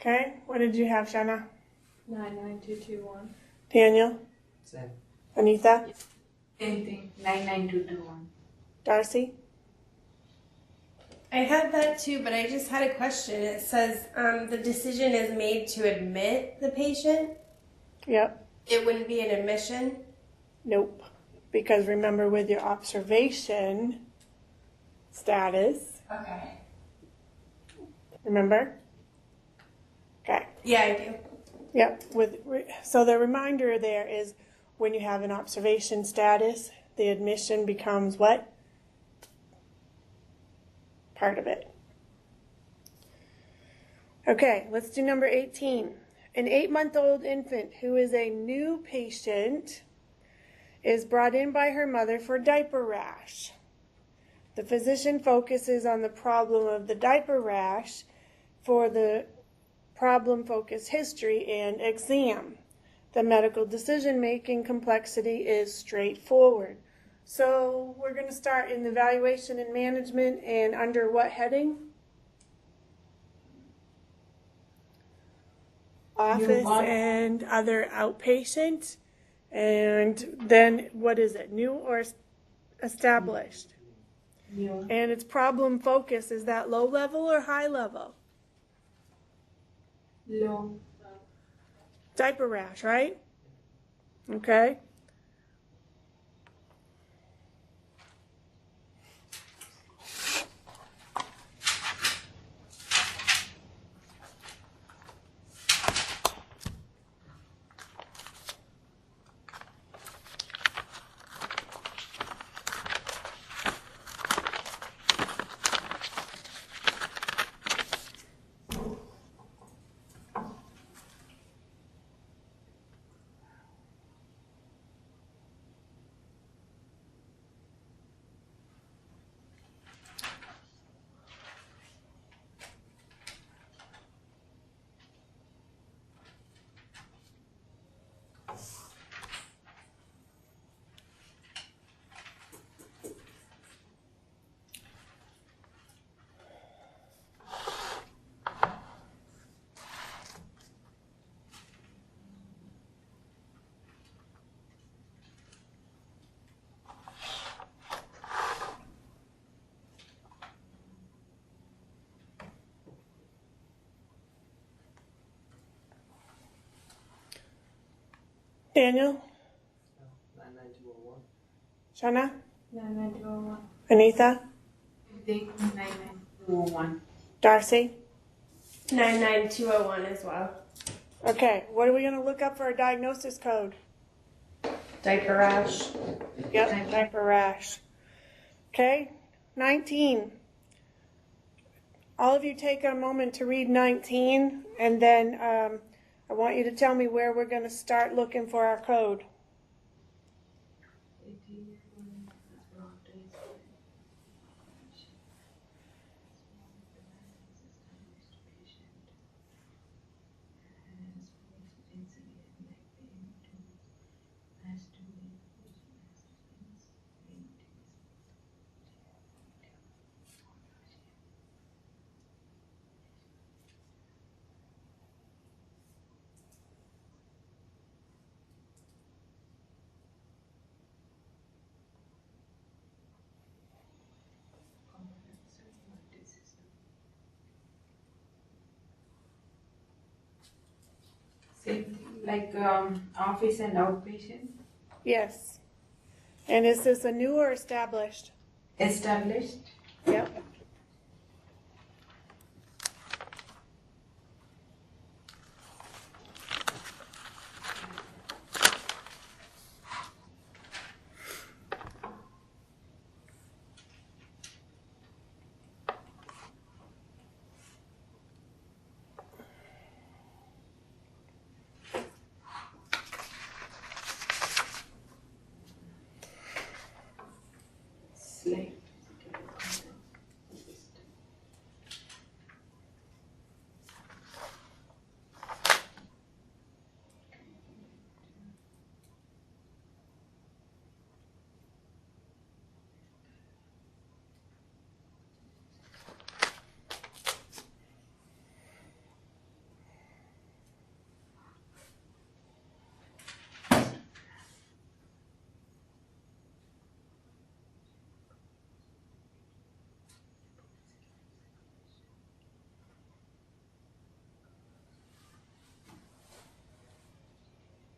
Speaker 1: Okay, what did you have, Shanna?
Speaker 4: 99221.
Speaker 1: Daniel?
Speaker 2: Same.
Speaker 1: Anita?
Speaker 4: Same thing. 99221.
Speaker 1: Darcy?
Speaker 3: I had that too, but I just had a question. It says the decision is made to admit the patient.
Speaker 1: Yep.
Speaker 3: It wouldn't be an admission.
Speaker 1: Nope. Because remember with your observation status,
Speaker 3: Okay.
Speaker 1: remember? Okay.
Speaker 3: Yeah, I do.
Speaker 1: Yep. So the reminder there is when you have an observation status, the admission becomes what? Part of it. Okay, let's do number 18. An 8-month-old infant who is a new patient is brought in by her mother for diaper rash. The physician focuses on the problem of the diaper rash for the problem-focused history and exam. The medical decision-making complexity is straightforward. So we're going to start in evaluation and management, and under what heading? Office and other outpatient. And then what is it? New or established?
Speaker 4: New.
Speaker 1: And its problem focus, is that low level or high level?
Speaker 4: Low.
Speaker 1: Diaper rash, right? Okay. Daniel?
Speaker 2: 99201.
Speaker 1: Shauna?
Speaker 4: 99201.
Speaker 1: Anita?
Speaker 4: I think 99201.
Speaker 1: Darcy?
Speaker 3: 99201 as well.
Speaker 1: Okay, what are we going to look up for a diagnosis code?
Speaker 3: Diaper rash.
Speaker 1: Yep, diaper rash. Okay, 19. All of you take a moment to read 19, and then I want you to tell me where we're going to start looking for our code.
Speaker 4: Same thing, like office and outpatient.
Speaker 1: Yes. And is this a new or established?
Speaker 4: Established.
Speaker 1: Yep.
Speaker 4: Slave.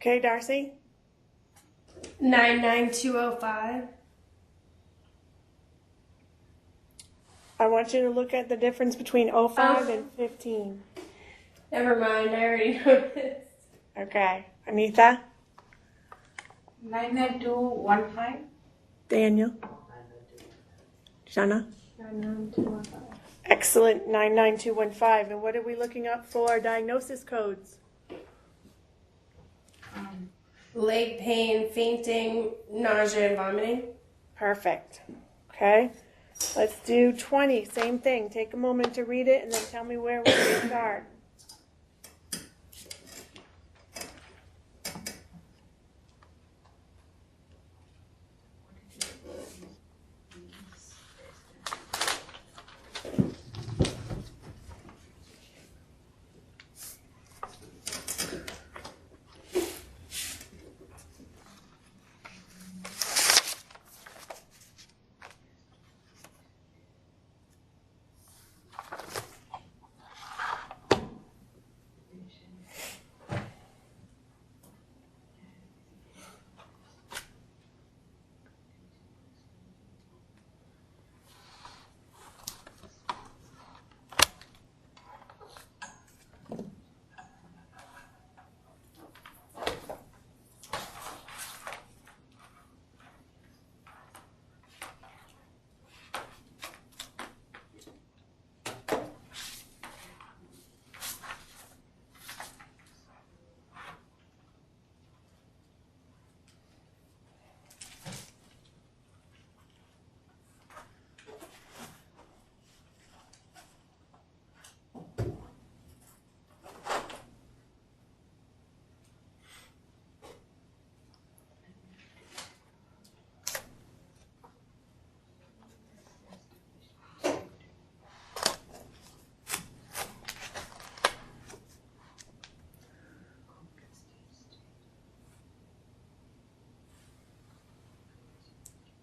Speaker 1: Okay, Darcy?
Speaker 3: 99205.
Speaker 1: I want you to look at the difference between 05 and 15.
Speaker 3: Never mind, I already noticed.
Speaker 1: Okay. Anita?
Speaker 4: 99215.
Speaker 1: Daniel?
Speaker 2: 99215.
Speaker 1: Shauna?
Speaker 4: 99215.
Speaker 1: Excellent. 99215. And what are we looking up for diagnosis codes?
Speaker 3: Leg pain, fainting, nausea, and vomiting.
Speaker 1: Perfect. Okay. Let's do 20. Same thing. Take a moment to read it and then tell me where we're going to start.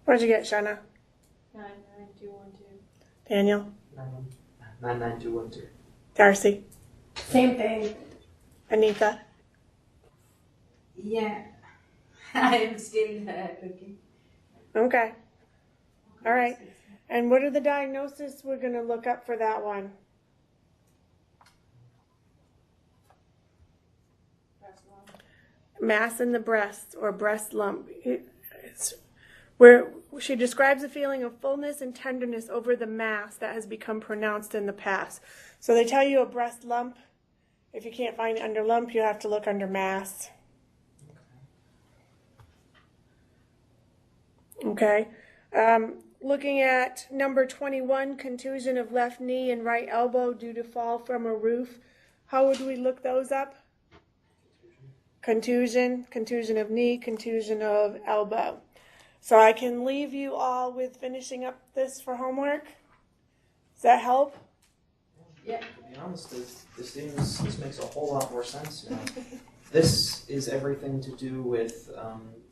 Speaker 1: What'd you get, Shauna?
Speaker 4: 99212.
Speaker 1: Daniel?
Speaker 2: 99212.
Speaker 1: Darcy?
Speaker 3: Same thing.
Speaker 1: Anita?
Speaker 4: Yeah, I am still looking.
Speaker 1: Okay. All right. And what are the diagnoses we're going to look up for that one? Mass in the breast or breast lump. It's where she describes a feeling of fullness and tenderness over the mass that has become pronounced in the past. So they tell you a breast lump. If you can't find it under lump, you have to look under mass. Okay. Looking at number 21, contusion of left knee and right elbow due to fall from a roof. How would we look those up? Contusion of knee, contusion of elbow. So I can leave you all with finishing up this for homework. Does that help?
Speaker 2: Yeah. To be honest, this makes a whole lot more sense now. This is everything to do with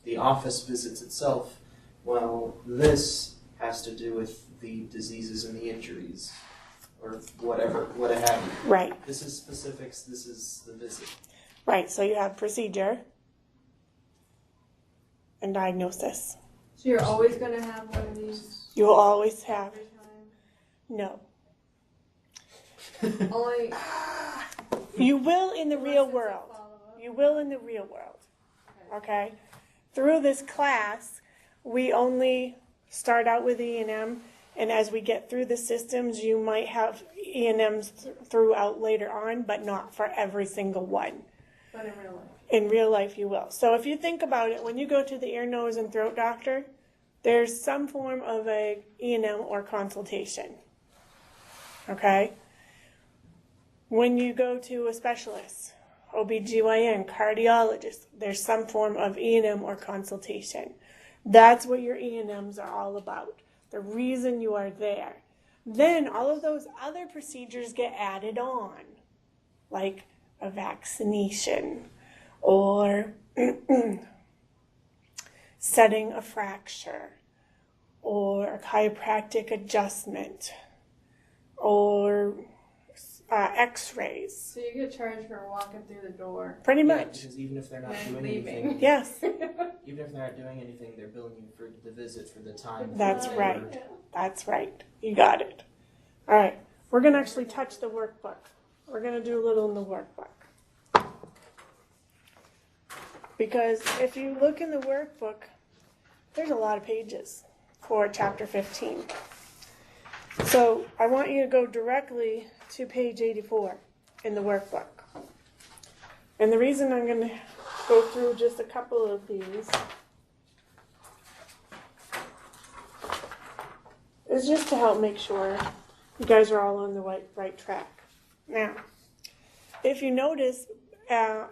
Speaker 2: the office visits itself, while this has to do with the diseases and the injuries, or whatever, what have you.
Speaker 1: Right.
Speaker 2: This is specifics, this is the visit.
Speaker 1: Right, so you have procedure and diagnosis.
Speaker 6: So you're always going to have one of these
Speaker 1: You will always have,
Speaker 6: every time?
Speaker 1: no.
Speaker 6: Only
Speaker 1: You will in the real
Speaker 6: unless it's a
Speaker 1: world.
Speaker 6: follow-up?
Speaker 1: You will in the real world. Okay? Through this class, we only start out with E&M, and as we get through the systems, you might have E&Ms throughout later on, but not for every single one.
Speaker 6: But in real life.
Speaker 1: In real life, you will. So if you think about it, when you go to the ear, nose, and throat doctor, there's some form of a E&M or consultation. Okay? When you go to a specialist, OBGYN, cardiologist, there's some form of E&M or consultation. That's what your E&Ms are all about. The reason you are there. Then all of those other procedures get added on, like a vaccination or setting a fracture or a chiropractic adjustment or x-rays.
Speaker 6: So you get charged for walking through the door.
Speaker 1: Pretty
Speaker 2: Yeah,
Speaker 1: much.
Speaker 2: because even if they're not
Speaker 6: And
Speaker 2: doing
Speaker 6: leaving.
Speaker 2: anything,
Speaker 1: Yes,
Speaker 2: even if they're not doing anything, they're billing you for the visit, for the time. for
Speaker 1: that's
Speaker 2: the
Speaker 1: right.
Speaker 2: labor.
Speaker 1: That's right. You got it. All right. We're going to actually touch the workbook. We're going to do a little in the workbook. Because if you look in the workbook, there's a lot of pages for chapter 15. So I want you to go directly to page 84 in the workbook. And the reason I'm going to go through just a couple of these is just to help make sure you guys are all on the right track. Now, if you notice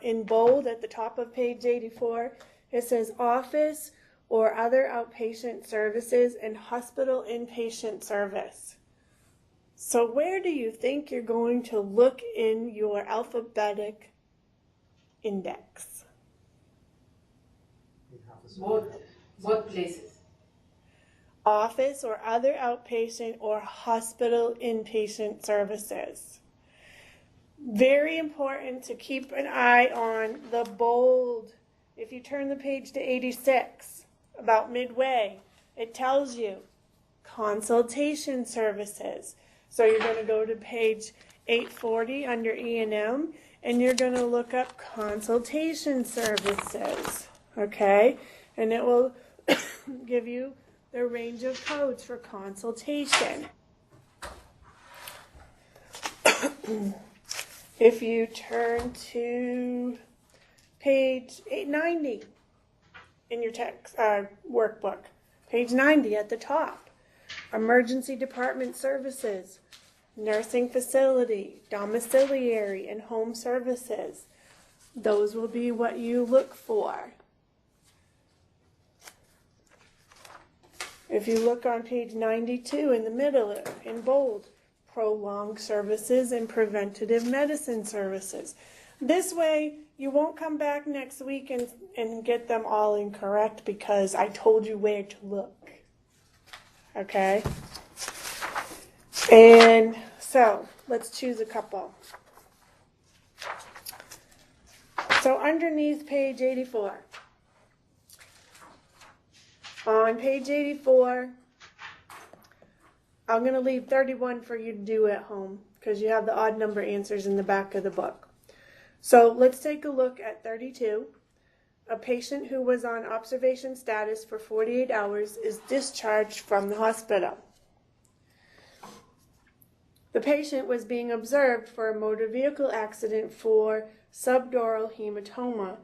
Speaker 1: in bold at the top of page 84, it says office or other outpatient services and hospital inpatient service. So where do you think you're going to look in your alphabetic index?
Speaker 4: Both places.
Speaker 1: Office or other outpatient or hospital inpatient services. Very important to keep an eye on the bold. If you turn the page to 86, about midway, it tells you consultation services. So you're going to go to page 840 under E&M, and you're going to look up consultation services. Okay? And it will give you the range of codes for consultation. If you turn to page 890 in your text workbook, page 90 at the top, emergency department services, nursing facility, domiciliary, and home services. Those will be what you look for. If you look on page 92 in the middle, in bold, prolonged services and preventative medicine services. This way, you won't come back next week and get them all incorrect because I told you where to look. Okay? And so, let's choose a couple. So underneath page 84, On page 84, I'm going to leave 31 for you to do at home because you have the odd number answers in the back of the book. So let's take a look at 32. A patient who was on observation status for 48 hours is discharged from the hospital. The patient was being observed for a motor vehicle accident for subdural hematoma,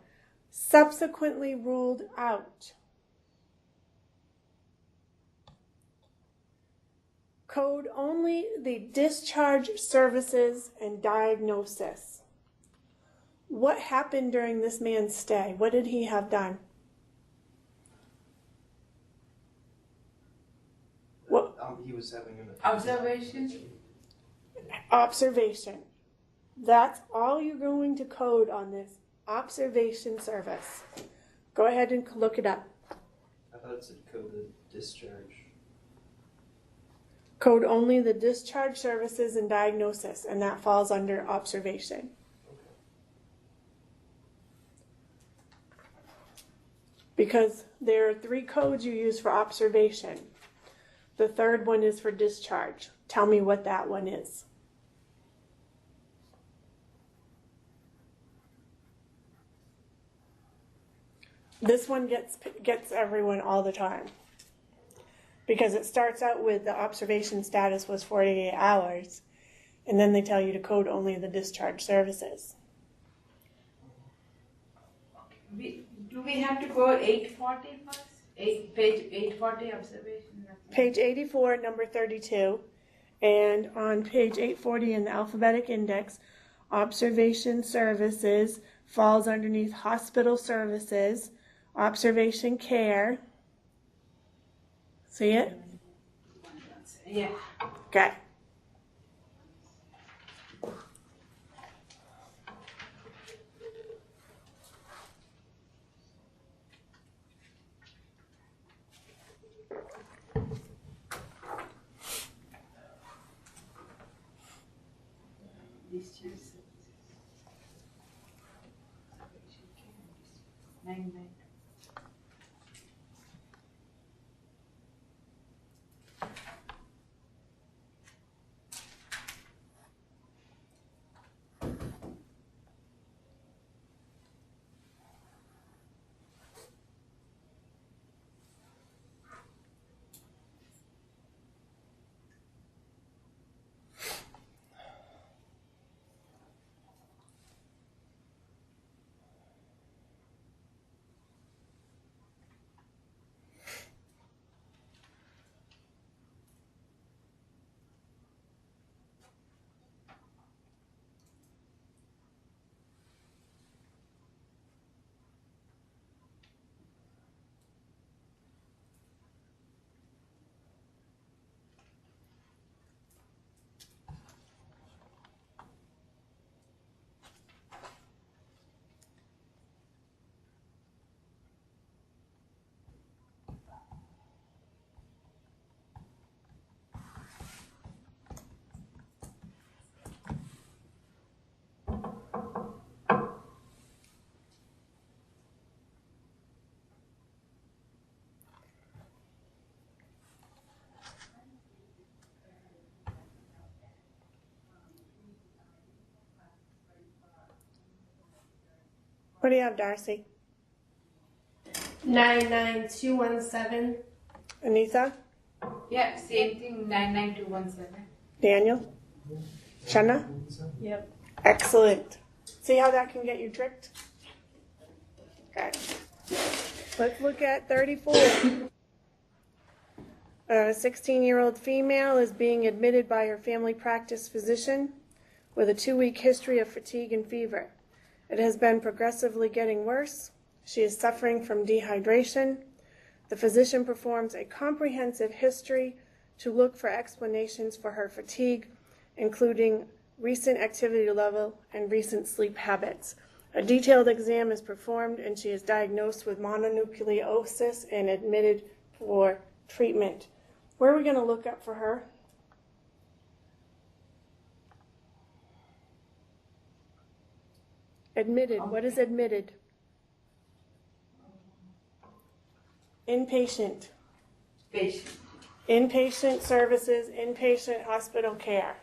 Speaker 1: subsequently ruled out. Code only the discharge services and diagnosis. What happened during this man's stay? What did he have done? What?
Speaker 2: He was having an
Speaker 4: Observation?
Speaker 1: Observation. That's all you're going to code on this observation service. Go ahead and look it up.
Speaker 2: I thought it said coded discharge.
Speaker 1: Code only the discharge services and diagnosis, and that falls under observation. Because there are 3 codes you use for observation. The third one is for discharge. Tell me what that one is. This one gets everyone all the time. Because it starts out with the observation status was 48 hours, and then they tell you to code only the discharge services.
Speaker 4: Do we have to go 840 first? Page 840 observation.
Speaker 1: Page 84, number 32, and on page 840 in the alphabetic index, observation services falls underneath hospital services, observation care. See it?
Speaker 4: Yeah.
Speaker 1: Okay.
Speaker 4: Discharge services. 9.
Speaker 1: What do you have, Darcy?
Speaker 3: 99217.
Speaker 1: Anita?
Speaker 4: Yeah, same thing, 99217.
Speaker 1: Daniel? Shanna?
Speaker 3: Yep.
Speaker 1: Excellent. See how that can get you tricked? Okay. Let's look at 34. A 16-year-old female is being admitted by her family practice physician with a 2-week history of fatigue and fever. It has been progressively getting worse. She is suffering from dehydration. The physician performs a comprehensive history to look for explanations for her fatigue, including recent activity level and recent sleep habits. A detailed exam is performed and she is diagnosed with mononucleosis and admitted for treatment. Where are we going to look up for her? Admitted. What is admitted? Inpatient.
Speaker 4: Patient.
Speaker 1: Inpatient services, inpatient hospital care.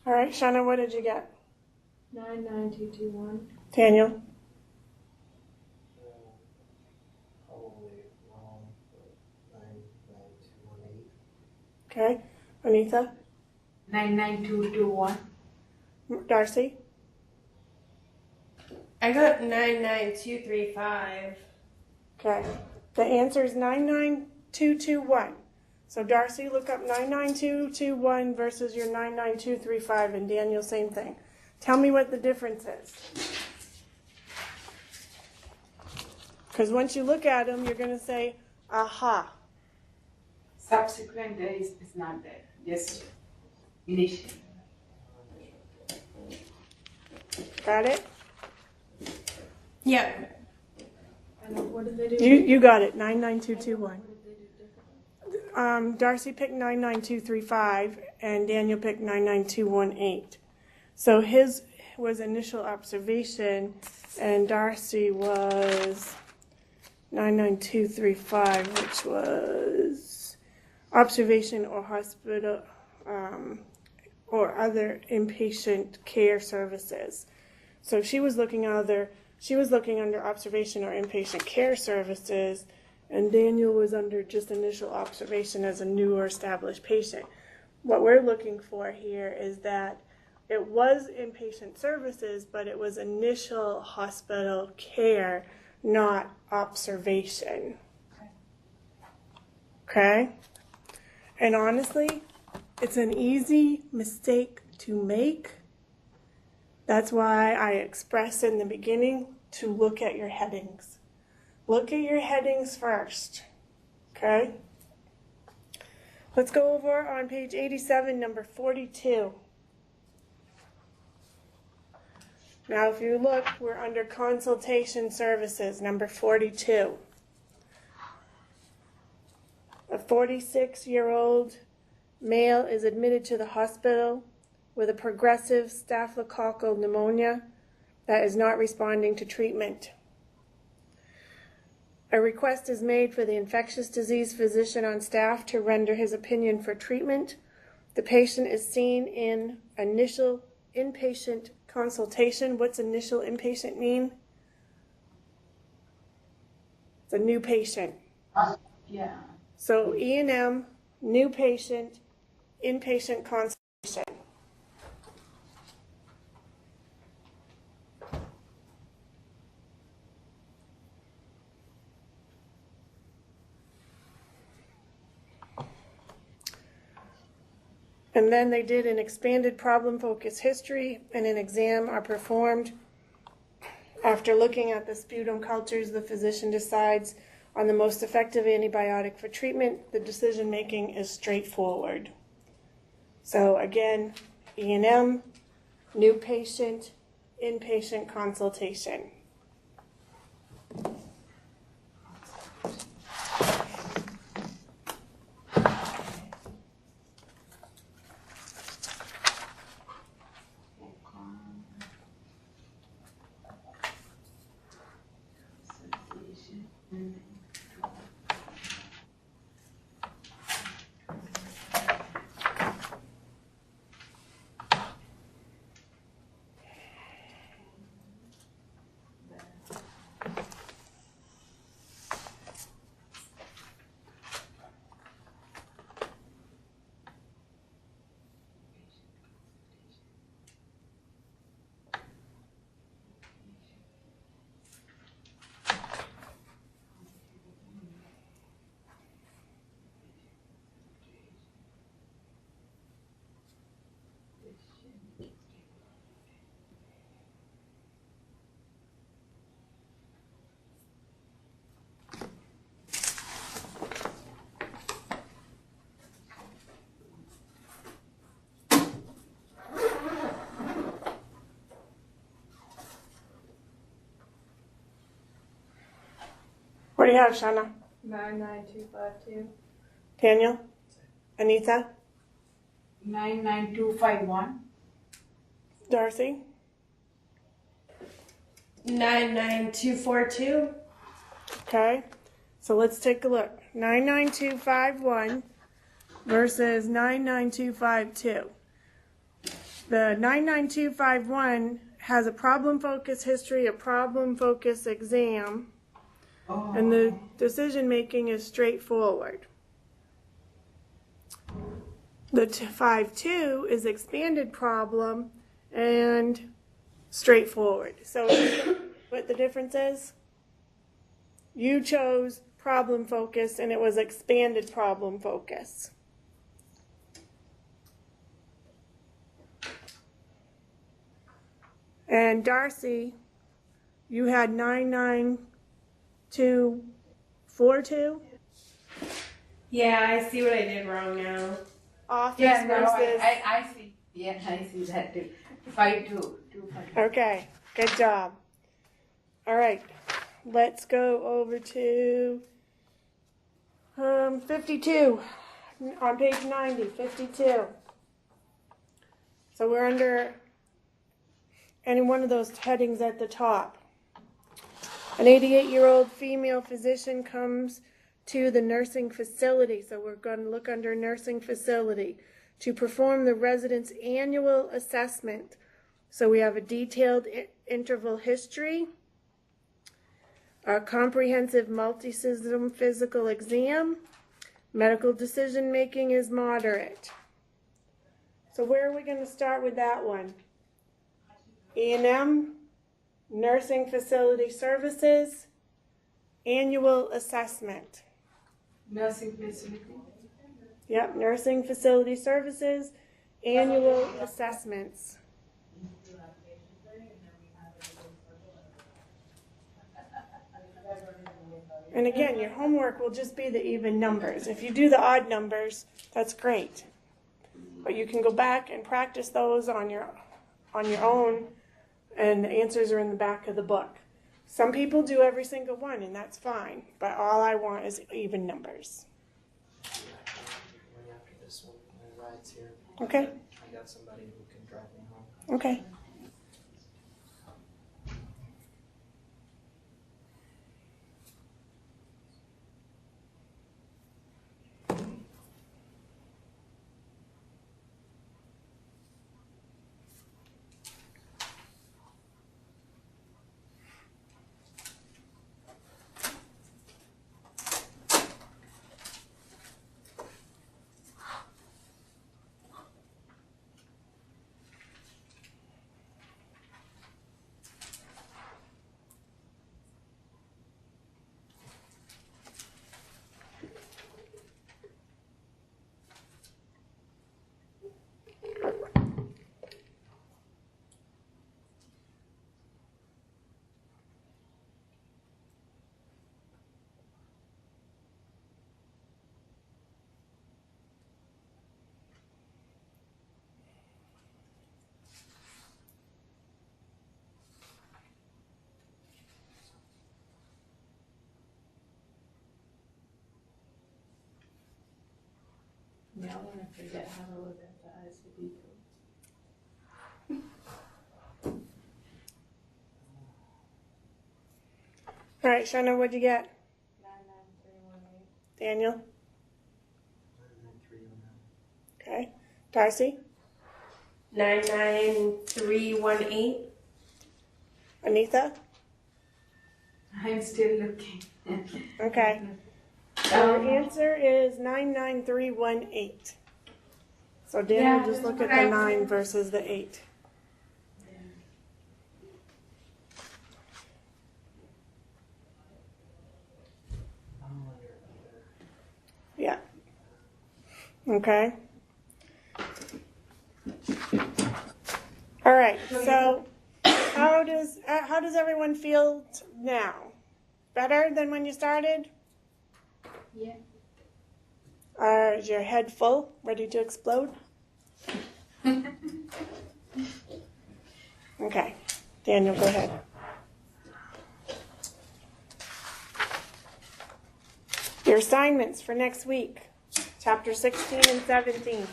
Speaker 1: All right, Shauna, what did you get?
Speaker 6: 99221.
Speaker 1: Daniel?
Speaker 2: Probably wrong, but 99218.
Speaker 1: Okay. Anita?
Speaker 4: 99221.
Speaker 1: Darcy?
Speaker 3: I got 99235.
Speaker 1: Okay. The answer is 99221. So Darcy, look up 99221 versus your 99235, and Daniel, same thing. Tell me what the difference is. Because once you look at them, you're going to say, aha.
Speaker 4: Subsequent is not there. Just initial.
Speaker 1: Got it?
Speaker 3: Yep.
Speaker 6: And what did they do?
Speaker 1: You got it, 99221.
Speaker 6: What did they do differently?
Speaker 1: Darcy picked 99235, and Daniel picked 99218. So his was initial observation, and Darcy was 99235, which was observation or hospital or other inpatient care services. So she was looking under observation or inpatient care services, and Daniel was under just initial observation as a new or established patient. What we're looking for here is that it was inpatient services, but it was initial hospital care, not observation. Okay? And honestly, it's an easy mistake to make. That's why I expressed in the beginning to look at your headings. Look at your headings first. Okay? Let's go over on page 87, number 42. Now, if you look, we're under consultation services, number 42. A 46-year-old male is admitted to the hospital with a progressive staphylococcal pneumonia that is not responding to treatment. A request is made for the infectious disease physician on staff to render his opinion for treatment. The patient is seen in initial inpatient consultation. What's initial inpatient mean? It's a new patient.
Speaker 4: Yeah.
Speaker 1: So E&M, new patient, inpatient consultation. And then they did an expanded problem focus history and an exam are performed. After looking at the sputum cultures, the physician decides on the most effective antibiotic for treatment. The decision making is straightforward. So again, E&M, new patient, inpatient consultation. What do you have, Shauna?
Speaker 6: 99252.
Speaker 1: Daniel? Anita?
Speaker 4: 99251.
Speaker 1: Darcy?
Speaker 3: 99242.
Speaker 1: Okay, so let's take a look. 99251 versus 99252. The 99251 has a problem focus history, a problem focus exam, and the decision making is straightforward. The 52 is expanded problem and straightforward. So what the difference is? You chose problem focus and it was expanded problem focus. And Darcy, you had 99242.
Speaker 3: Yeah, I see what I did wrong now.
Speaker 1: Office
Speaker 4: Yeah, no,
Speaker 1: versus.
Speaker 4: I see. Yeah, I see that too. 52.
Speaker 1: Okay, good job. All right, let's go over to 52 on page 90, 52. So we're under any one of those headings at the top. An 88-year-old female physician comes to the nursing facility. So we're going to look under nursing facility to perform the resident's annual assessment. So we have a detailed interval history, a comprehensive multi-system physical exam, medical decision making is moderate. So where are we going to start with that one? E&M, nursing facility services, annual assessment.
Speaker 4: Nursing facility.
Speaker 1: Yep, nursing facility services, annual assessments. And again, your homework will just be the even numbers. If you do the odd numbers, that's great. But you can go back and practice those on your own, and the answers are in the back of the book. Some people do every single one, and that's fine. But all I want is even numbers.
Speaker 2: Right after this one, my ride's here.
Speaker 1: Okay?
Speaker 2: I got somebody who can drive me home.
Speaker 1: Okay.
Speaker 4: I'm gonna forget how to look at the ICD code.
Speaker 1: All right, Shanna, what'd you get?
Speaker 6: 99318.
Speaker 1: Daniel?
Speaker 2: 99309.
Speaker 1: Okay. Darcy?
Speaker 3: 99318.
Speaker 1: Anita?
Speaker 4: I'm still looking.
Speaker 1: Okay. Our answer is 99318. So Daniel,
Speaker 4: Yeah,
Speaker 1: just look at
Speaker 3: that's
Speaker 1: the
Speaker 3: what I
Speaker 1: 9
Speaker 3: was-
Speaker 1: versus the 8.
Speaker 2: I'm wondering about
Speaker 1: Yeah. Okay. All right. So, how does everyone feel now? Better than when you started?
Speaker 4: Yeah.
Speaker 1: Is your head full, ready to explode? Okay. Daniel, go ahead. Your assignments for next week, chapter 16 and 17.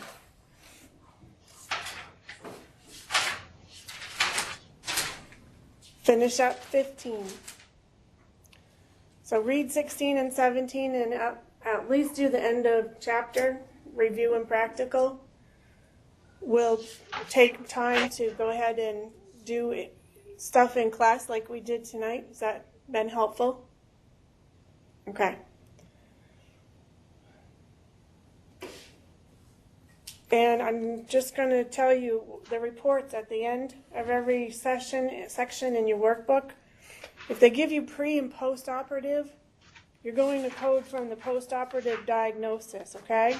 Speaker 1: Finish up 15. So read 16 and 17 and at least do the end of chapter, review and practical. We'll take time to go ahead and do stuff in class like we did tonight. Has that been helpful? Okay. And I'm just going to tell you the reports at the end of every section in your workbook. If they give you pre and post-operative, you're going to code from the post-operative diagnosis, okay?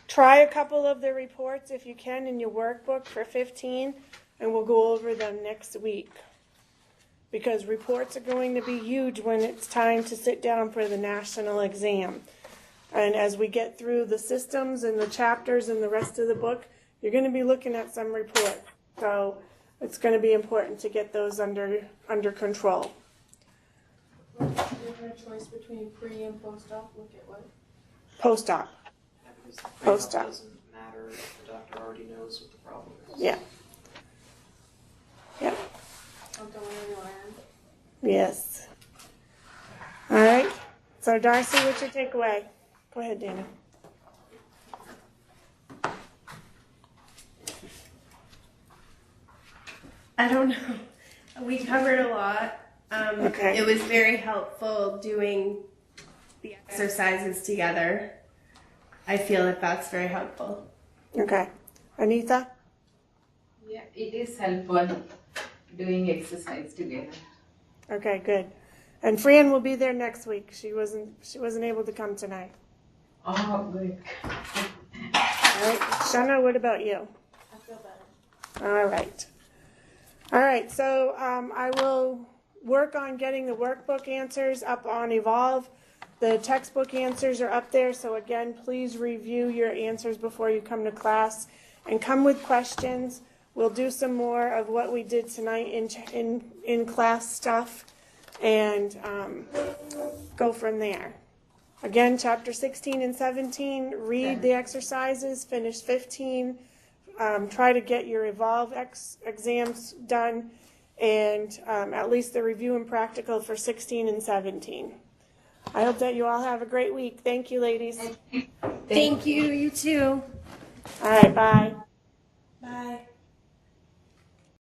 Speaker 1: Try a couple of the reports if you can in your workbook for 15, and we'll go over them next week. Because reports are going to be huge when it's time to sit down for the national exam. And as we get through the systems and the chapters and the rest of the book, you're going to be looking at some reports. So it's going to be important to get those under control.
Speaker 6: Given a choice between pre and post-op, look at what?
Speaker 1: Post-op.
Speaker 2: Yeah, because the
Speaker 1: Post-op.
Speaker 2: pre-op doesn't matter if the doctor already knows what the problem is.
Speaker 1: Yeah. Yeah.
Speaker 6: Something we learn.
Speaker 1: Yes. All right. So Darcy, what's your takeaway? Go ahead, Dana.
Speaker 3: I don't know. We covered a lot.
Speaker 1: Okay.
Speaker 3: It was very helpful doing the exercises together. I feel that that's very helpful.
Speaker 1: Okay. Anita?
Speaker 4: Yeah, it is helpful doing exercise together.
Speaker 1: Okay, good. And Fran will be there next week. She wasn't able to come tonight.
Speaker 4: Oh, good.
Speaker 1: All right. Shanna, what about you?
Speaker 6: I feel better.
Speaker 1: All right. All right. So I will work on getting the workbook answers up on Evolve. The textbook answers are up there. So again, please review your answers before you come to class and come with questions. We'll do some more of what we did tonight in class stuff and go from there. Again, chapter 16 and 17, read the exercises, finish 15, try to get your Evolve exams done, and at least the review and practical for 16 and 17. I hope that you all have a great week. Thank you, ladies.
Speaker 3: Thank you. You too.
Speaker 1: All right, bye.
Speaker 3: Bye.